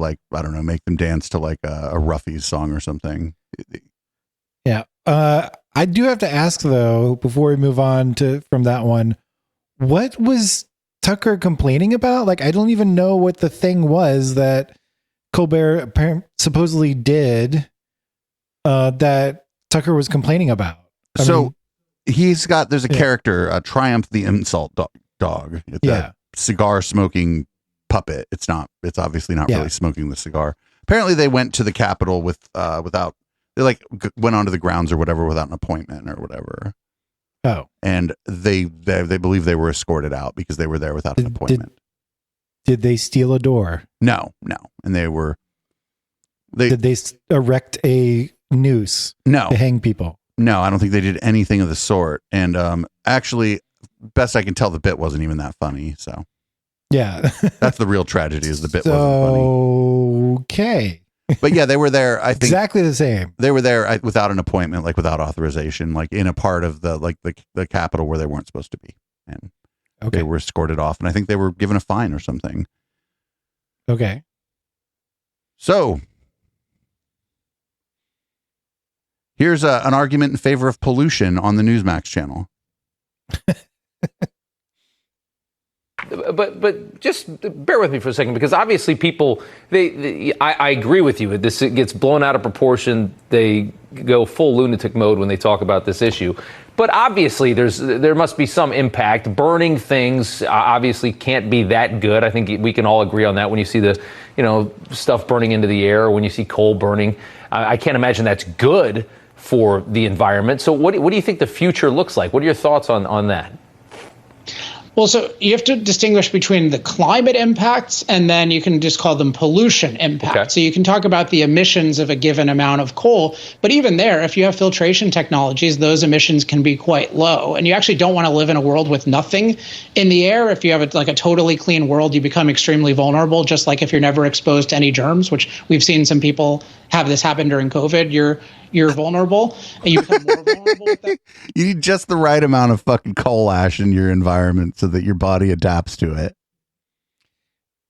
make them dance to like a Ruffies song or something. Yeah. I do have to ask though, before we move on from that one, what was Tucker complaining about? Like, I don't even know what the thing was that Colbert supposedly did that Tucker was complaining about. There's a character, Triumph the Insult Dog. It's a cigar smoking puppet. It's obviously not really smoking the cigar. Apparently they went to the Capitol without went onto the grounds or whatever without an appointment or whatever. Oh. And they believe they were escorted out because they were there without an appointment. Did they steal a door? No. And did they erect a noose to hang people? No, I don't think they did anything of the sort. And actually, best I can tell, the bit wasn't even that funny. So yeah, that's the real tragedy, is the bit wasn't funny. Okay. But yeah, they were there, I think. Exactly the same. They were there without an appointment, like without authorization, like in a part of the Capitol where they weren't supposed to be. And they were escorted off, and I think they were given a fine or something. Okay. So here's an argument in favor of pollution on the Newsmax channel. But just bear with me for a second, because obviously people, I agree with you. This gets blown out of proportion. They go full lunatic mode when they talk about this issue. But obviously there must be some impact. Burning things obviously can't be that good. I think we can all agree on that. When you see the stuff burning into the air, when you see coal burning, I can't imagine that's good for the environment. So what do you think the future looks like? What are your thoughts on that? Well, so you have to distinguish between the climate impacts and then you can just call them pollution impacts. Okay. So you can talk about the emissions of a given amount of coal, but even there, if you have filtration technologies, those emissions can be quite low. And you actually don't want to live in a world with nothing in the air. If you have a totally clean world, you become extremely vulnerable, just like if you're never exposed to any germs, which we've seen some people have this happen during COVID. You're vulnerable and you become more vulnerable with that. You need just the right amount of fucking coal ash in your environment so that your body adapts to it.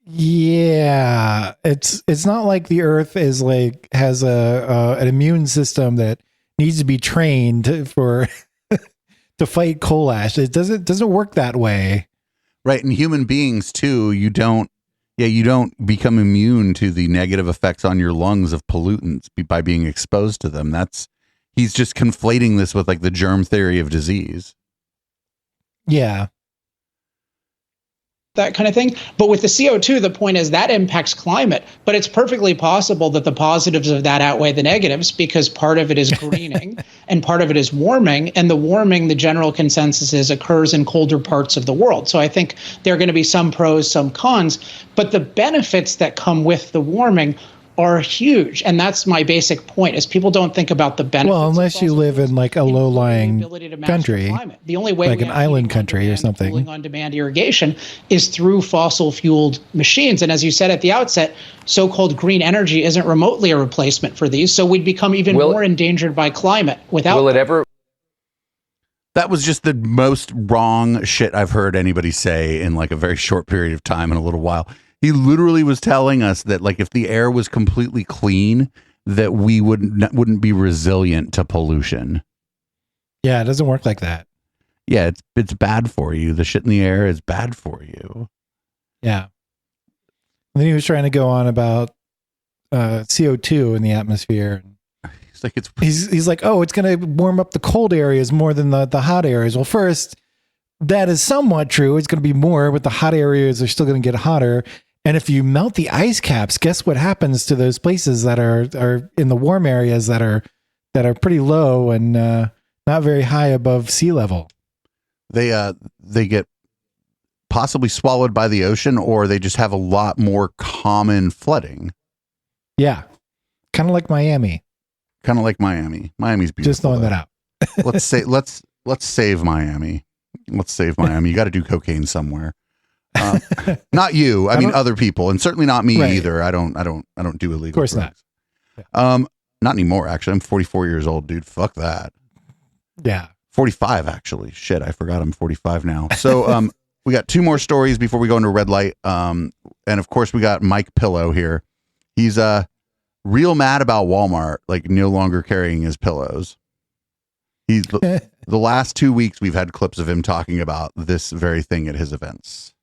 Yeah, it's not like the Earth is like has an immune system that needs to be trained for to fight coal ash. It doesn't work that way. Right, and human beings too, you don't become immune to the negative effects on your lungs of pollutants by being exposed to them. He's just conflating this with like the germ theory of disease. Yeah. That kind of thing. But with the CO2, the point is that impacts climate, but it's perfectly possible that the positives of that outweigh the negatives because part of it is greening and part of it is warming. And the warming, the general consensus is occurs in colder parts of the world. So I think there are going to be some pros, some cons, but the benefits that come with the warming are huge. And that's my basic point is people don't think about the benefits. Well, unless you live in like a low-lying country, the only way like an island country or something. Cooling on demand irrigation is through fossil fueled machines. And as you said at the outset, so-called green energy isn't remotely a replacement for these. So we'd become even more endangered by climate without. Will it ever? That was just the most wrong shit I've heard anybody say in like a very short period of time in a little while. He literally was telling us that like if the air was completely clean, that we wouldn't be resilient to pollution. Yeah, it doesn't work like that. Yeah, it's bad for you. The shit in the air is bad for you. Yeah. And then he was trying to go on about CO2 in the atmosphere. He's like he's like, oh, it's going to warm up the cold areas more than the hot areas. Well, first, that is somewhat true. It's going to be more, but the hot areas are still going to get hotter. And if you melt the ice caps, guess what happens to those places that are in the warm areas that are pretty low and not very high above sea level? They get possibly swallowed by the ocean, or they just have a lot more common flooding. Yeah, kind of like Miami. Miami's beautiful. Just throwing that out. let's save Miami. Let's save Miami. You got to do cocaine somewhere. Not you. I mean, other people, and certainly not me either. I don't do illegal. Of course drugs. not. Not anymore. Actually, I'm 44 years old, dude. Fuck that. Yeah. 45 actually. Shit, I forgot I'm 45 now. So, we got two more stories before we go into red light. And of course, we got Mike Pillow here. He's real mad about Walmart, like no longer carrying his pillows. He's the last 2 weeks we've had clips of him talking about this very thing at his events.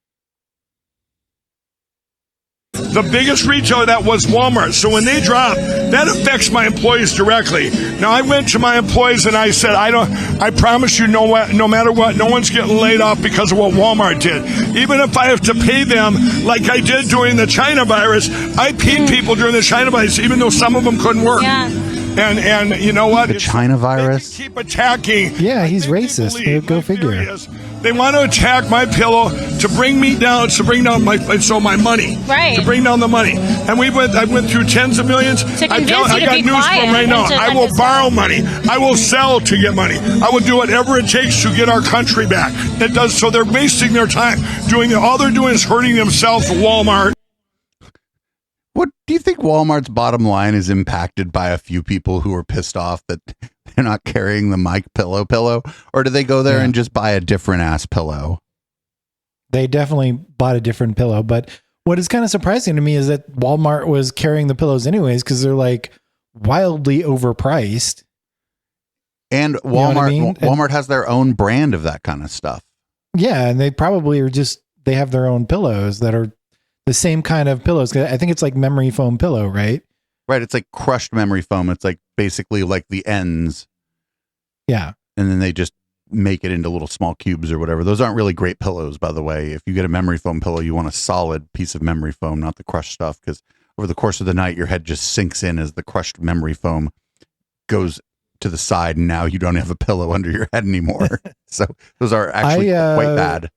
The biggest retailer that was Walmart. So when they drop, that affects my employees directly. Now I went to my employees and I said, I promise you no matter what, no one's getting laid off because of what Walmart did. Even if I have to pay them like I did during the China virus, I paid people during the China virus, even though some of them couldn't work. Yeah. And you know what? The China virus? Keep attacking. Yeah, he's racist. Go figure. They want to attack my pillow to bring me down, my money. Right. To bring down the money. And I went through tens of millions. I got news for them right now. I will borrow money. I will sell to get money. I will do whatever it takes to get our country back. It does. So they're wasting their time all they're doing is hurting themselves, Walmart. What do you think Walmart's bottom line is impacted by a few people who are pissed off that they're not carrying the Mike pillow? Or do they go there and just buy a different ass pillow? They definitely bought a different pillow. But what is kind of surprising to me is that Walmart was carrying the pillows anyways, because they're like wildly overpriced. And Walmart, you know what I mean? Walmart has their own brand of that kind of stuff. Yeah. And they probably they have their own pillows that are the same kind of pillows. I think it's like memory foam pillow, right? Right. It's like crushed memory foam. It's like basically like the ends. Yeah. And then they just make it into little small cubes or whatever. Those aren't really great pillows, by the way. If you get a memory foam pillow, you want a solid piece of memory foam, not the crushed stuff, because over the course of the night, your head just sinks in as the crushed memory foam goes to the side, and now you don't have a pillow under your head anymore. So those are actually quite bad.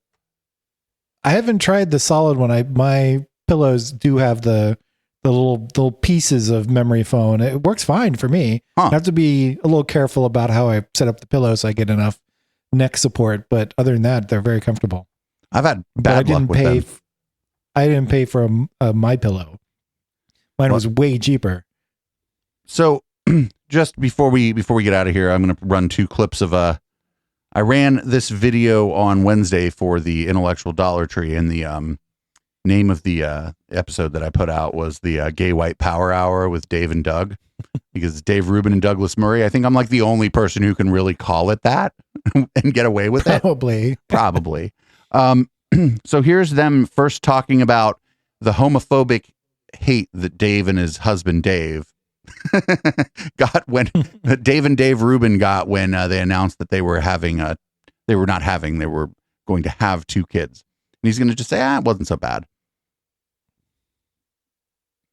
I haven't tried the solid one. My pillows do have the little pieces of memory foam. It works fine for me. I have to be a little careful about how I set up the pillow so I get enough neck support. But other than that, they're very comfortable. I've had bad luck with them. I didn't pay for a My Pillow. Mine was way cheaper. So just before we get out of here, I'm going to run 2 clips of I ran this video on Wednesday for the Intellectual Dollar Tree, and the name of the episode that I put out was the Gay White Power Hour with Dave and Doug, because it's Dave Rubin and Douglas Murray. I think I'm like the only person who can really call it that and get away with it. Probably. So here's them first talking about the homophobic hate that Dave and his husband Dave got when Dave and Dave Rubin got when they announced that they were going to have 2 kids. And he's going to just say, it wasn't so bad.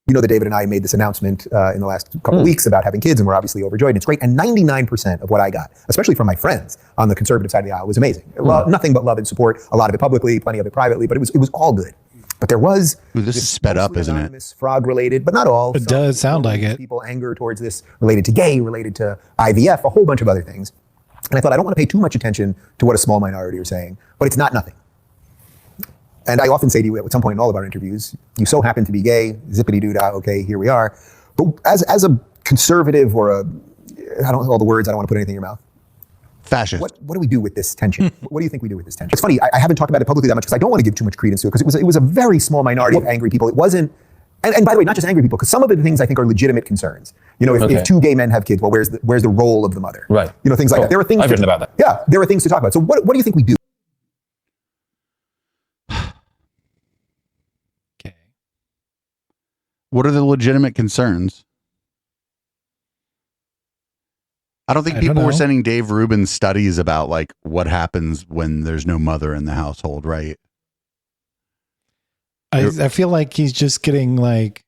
You know that David and I made this announcement in the last couple of weeks about having kids, and we're obviously overjoyed, and it's great. And 99% of what I got, especially from my friends on the conservative side of the aisle, was amazing. Nothing but love and support, a lot of it publicly, plenty of it privately, but it was all good. But there was this is sped up, isn't it? Frog related, but not all. It does sound like it. People anger towards this related to gay, related to IVF, a whole bunch of other things. And I thought, I don't want to pay too much attention to what a small minority are saying, but it's not nothing. And I often say to you at some point in all of our interviews, you so happen to be gay, zippity-doo-dah, okay, here we are. But as a conservative or I don't know all the words, I don't want to put anything in your mouth. Fascist. What do we do with this tension? What do you think we do with this tension? It's funny, I haven't talked about it publicly that much because I don't want to give too much credence to it, because it was a very small minority of angry people. It wasn't, and by the way, not just angry people, because some of the things I think are legitimate concerns. You know, if 2 gay men have kids, well, where's the role of the mother? Right. You know, things like that. There are things I've written about that. Yeah, there are things to talk about. So what do you think we do? What are the legitimate concerns? I don't think people were sending Dave Rubin studies about like what happens when there's no mother in the household, right? I feel like he's just getting like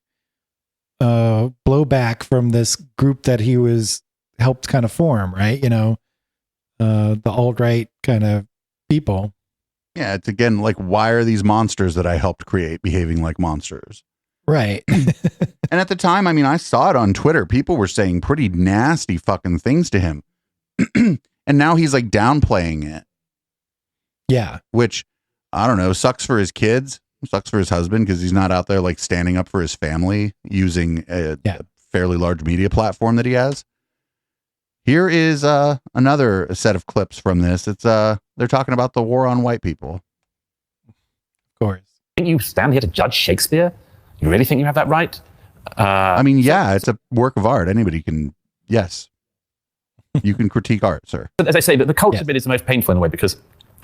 blowback from this group that he was helped kind of form, right? You know, the alt-right kind of people. Yeah, it's again like, why are these monsters that I helped create behaving like monsters? Right. And at the time, I mean, I saw it on Twitter. People were saying pretty nasty fucking things to him. And now he's like downplaying it. Yeah. Which, I don't know, sucks for his kids, sucks for his husband, because he's not out there like standing up for his family using a fairly large media platform that he has. Here is another set of clips from this. It's they're talking about the war on white people. Of course. Think you stand here to judge Shakespeare? You really think you have that right? I mean, yeah, it's a work of art. Anybody can, yes. You can critique art, sir. But as I say, the culture bit is the most painful in a way, because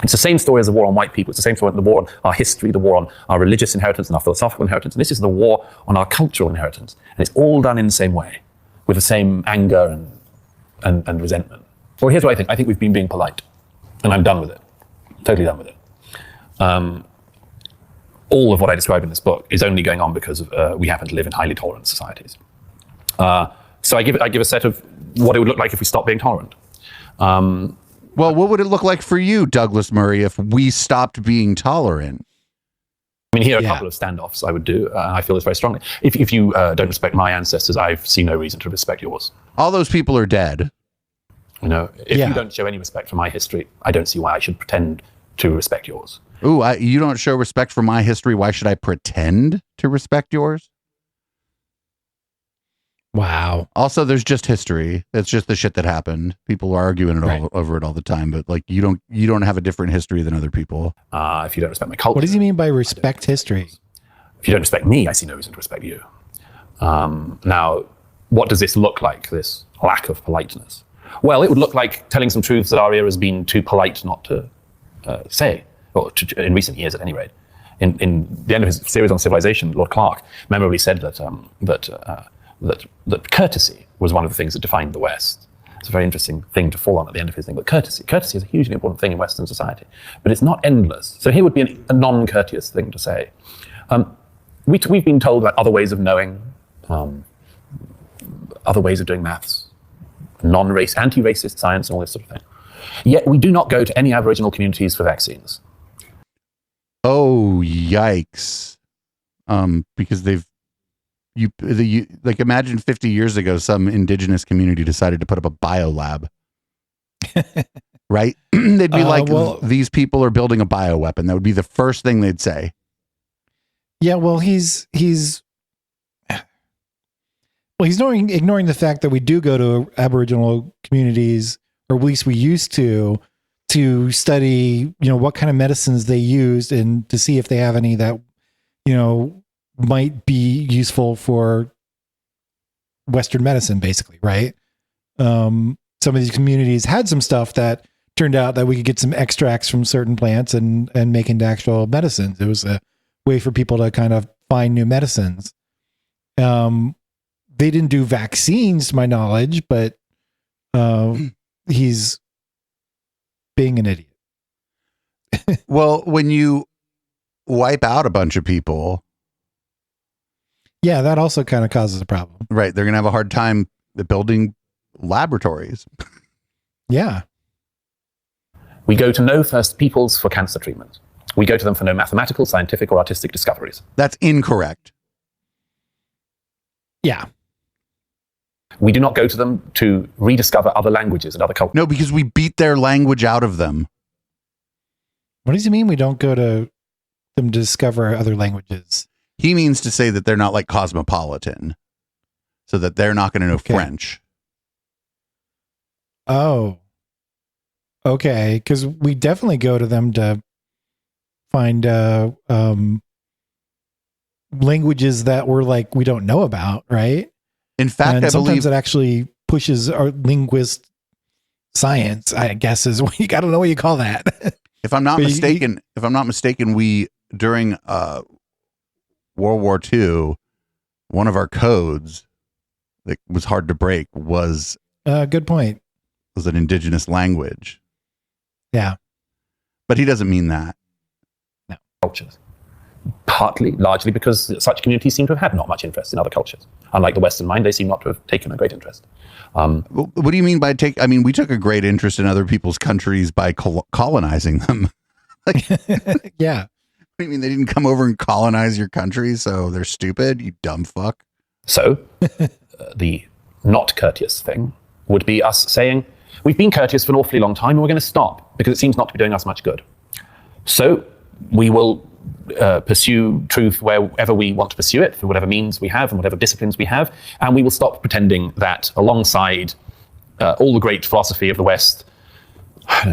it's the same story as the war on white people. It's the same story as the war on our history, the war on our religious inheritance and our philosophical inheritance. And this is the war on our cultural inheritance. And it's all done in the same way, with the same anger and resentment. Well, here's what I think. I think we've been being polite. And I'm done with it. Totally done with it. All of what I describe in this book is only going on because we happen to live in highly tolerant societies. So I give a set of what it would look like if we stopped being tolerant. Well, what would it look like for you, Douglas Murray, if we stopped being tolerant? I mean, here are a couple of standoffs I would do. I feel this very strongly. If you don't respect my ancestors, I see no reason to respect yours. All those people are dead. You know, if you don't show any respect for my history, I don't see why I should pretend to respect yours. Ooh, you don't show respect for my history. Why should I pretend to respect yours? Wow. Also, there's just history. It's just the shit that happened. People are arguing all over it all the time, but like you don't have a different history than other people. If you don't respect my culture. What does he mean by respect history? If you don't respect me, I see no reason to respect you. Now, what does this look like, this lack of politeness? Well, it would look like telling some truths that our era has been too polite not to say, or in recent years at any rate. In the end of his series on civilization, Lord Clark memorably said that courtesy was one of the things that defined the West. It's a very interesting thing to fall on at the end of his thing, but courtesy is a hugely important thing in Western society, but it's not endless. So here would be a non-courteous thing to say. We've been told about other ways of knowing, other ways of doing maths, non-race, anti-racist science, and all this sort of thing. Yet we do not go to any Aboriginal communities for vaccines. Oh, yikes. Because like imagine 50 years ago, some indigenous community decided to put up a biolab. Right? They'd be like, these people are building a bioweapon. That would be the first thing they'd say. Yeah, well, he's ignoring the fact that we do go to Aboriginal communities, or at least we used to study, what kind of medicines they used and to see if they have any that, might be useful for Western medicine, basically, right? Some of these communities had some stuff that turned out that we could get some extracts from certain plants and make into actual medicines. It was a way for people to kind of find new medicines. They didn't do vaccines, to my knowledge, but he's being an idiot. Well, when you wipe out a bunch of people, yeah, that also kind of causes a problem. Right. They're going to have a hard time building laboratories. Yeah. We go to no First Peoples for cancer treatment. We go to them for no mathematical, scientific, or artistic discoveries. That's incorrect. Yeah. We do not go to them to rediscover other languages and other cultures. No, because we beat their language out of them. What does he mean we don't go to them to discover other languages? He means to say that they're not like cosmopolitan, so that they're not going to know French. Oh. Okay, because we definitely go to them to find languages that we're like, we don't know about, right? In fact, and I sometimes believe it actually pushes our linguist science, I guess, is what you got to know what you call that. If I'm not mistaken, we during World War II, one of our codes that was hard to break was good point. Was an indigenous language. Yeah, but he doesn't mean that. No. Cultures. Partly, largely because such communities seem to have had not much interest in other cultures. Unlike the Western mind, they seem not to have taken a great interest. What do you mean by take? I mean, we took a great interest in other people's countries by colonizing them. Yeah. I mean, they didn't come over and colonize your country, so they're stupid, you dumb fuck. So, the not courteous thing would be us saying, we've been courteous for an awfully long time and we're going to stop because it seems not to be doing us much good. So, we will pursue truth wherever we want to pursue it, through whatever means we have and whatever disciplines we have, and we will stop pretending that alongside all the great philosophy of the West,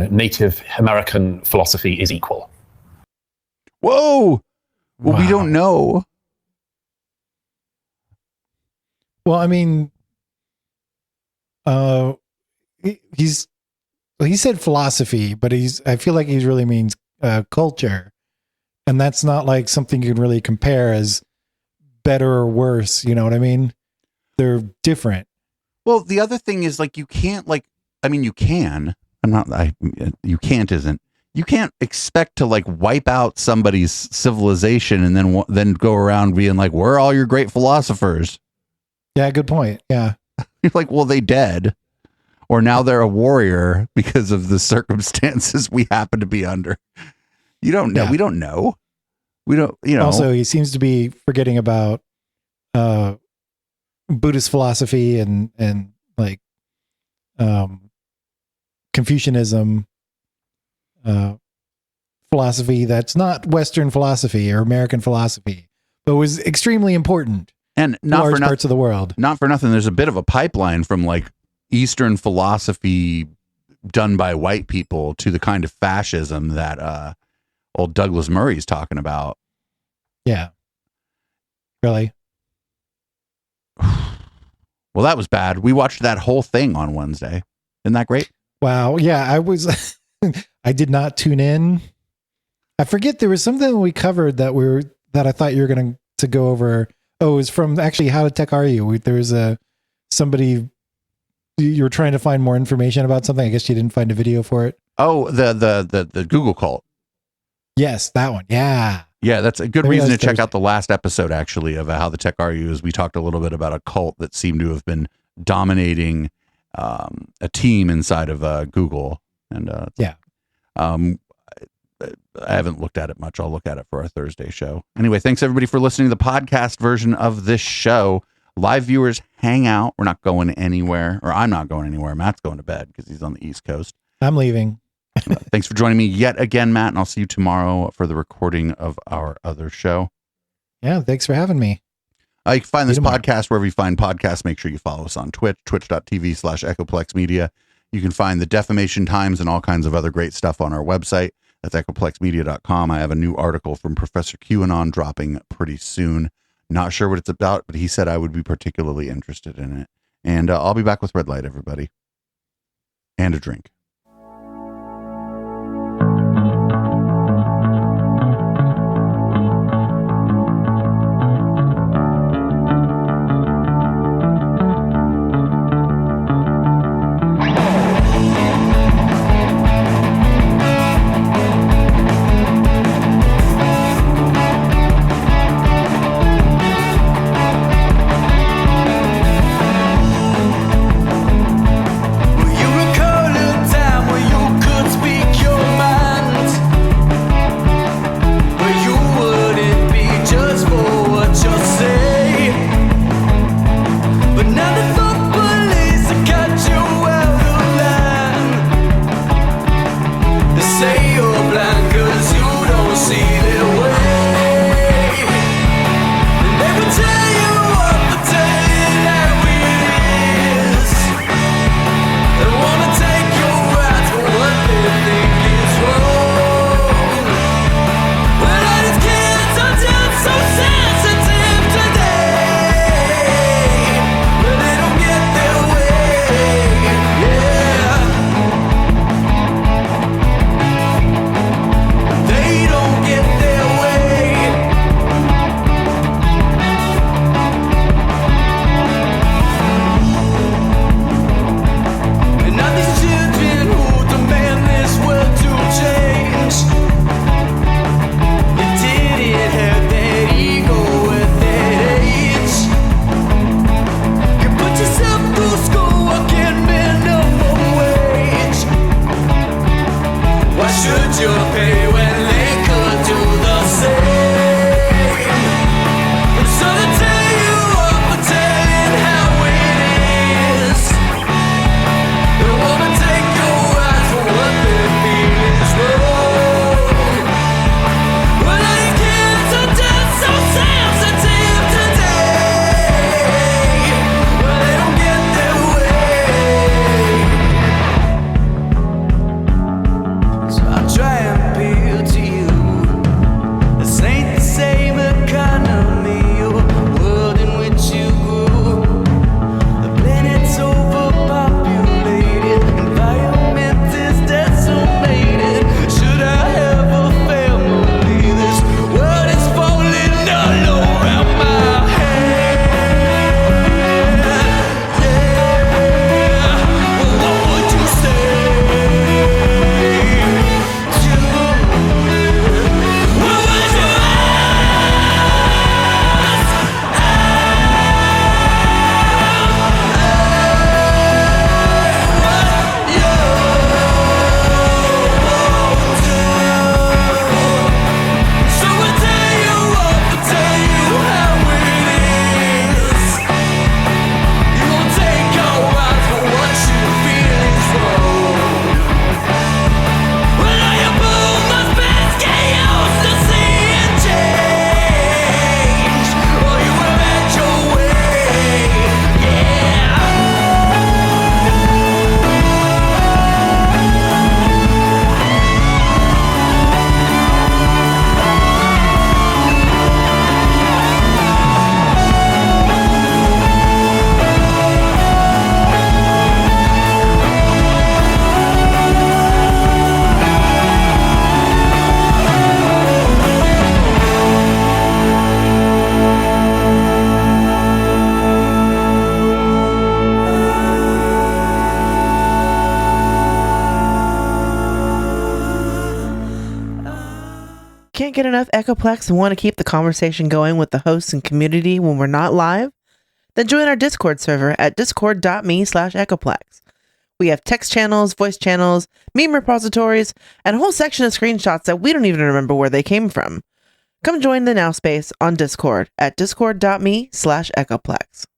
Native American philosophy is equal. Whoa! Well, we don't know. Well, I mean, he said philosophy, but I feel like he really means culture. And that's not like something you can really compare as better or worse. You know what I mean? They're different. Well, the other thing is like, you can't you can, you can't isn't. You can't expect to like wipe out somebody's civilization and then go around being like, where are all your great philosophers? Yeah, good point. Yeah. You're like, well, they dead. Or now they're a warrior because of the circumstances we happen to be under. You don't know. Yeah. We don't know. We don't, Also, he seems to be forgetting about Buddhist philosophy and like Confucianism philosophy that's not Western philosophy or American philosophy, but was extremely important and not large for parts of the world. Not for nothing. There's a bit of a pipeline from like Eastern philosophy done by white people to the kind of fascism that old Douglas Murray's talking about. Yeah. Really? Well, that was bad. We watched that whole thing on Wednesday. Isn't that great? Wow. Yeah, I did not tune in. I forget, there was something we covered that I thought you were going to go over. Oh, it was from actually How the Tech Are You? There was somebody, you were trying to find more information about something. I guess you didn't find a video for it. Oh, the Google cult. Yes, that one. Yeah. Yeah, that's a good reason to check out the last episode, actually, of How the Tech Are You, is we talked a little bit about a cult that seemed to have been dominating a team inside of Google. And I haven't looked at it much. I'll look at it for our Thursday show. Anyway, thanks everybody for listening to the podcast version of this show. Live viewers, hang out. We're not going anywhere, or I'm not going anywhere. Matt's going to bed because he's on the East Coast. I'm leaving. Thanks for joining me yet again, Matt, and I'll see you tomorrow for the recording of our other show. Yeah, thanks for having me. You can find this podcast wherever you find podcasts. Make sure you follow us on Twitch, twitch.tv/Echoplex Media. You can find the Defamation Times and all kinds of other great stuff on our website. That's echoplexmedia.com. I have a new article from Professor QAnon dropping pretty soon. Not sure what it's about, but he said I would be particularly interested in it. And I'll be back with Red Light, everybody. And a drink. Can't get enough Echoplex and want to keep the conversation going with the hosts and community when we're not live? Then join our Discord server at discord.me/Echoplex. We have text channels, voice channels, meme repositories, and a whole section of screenshots that we don't even remember where they came from. Come join the Now Space on Discord at discord.me/echoplex.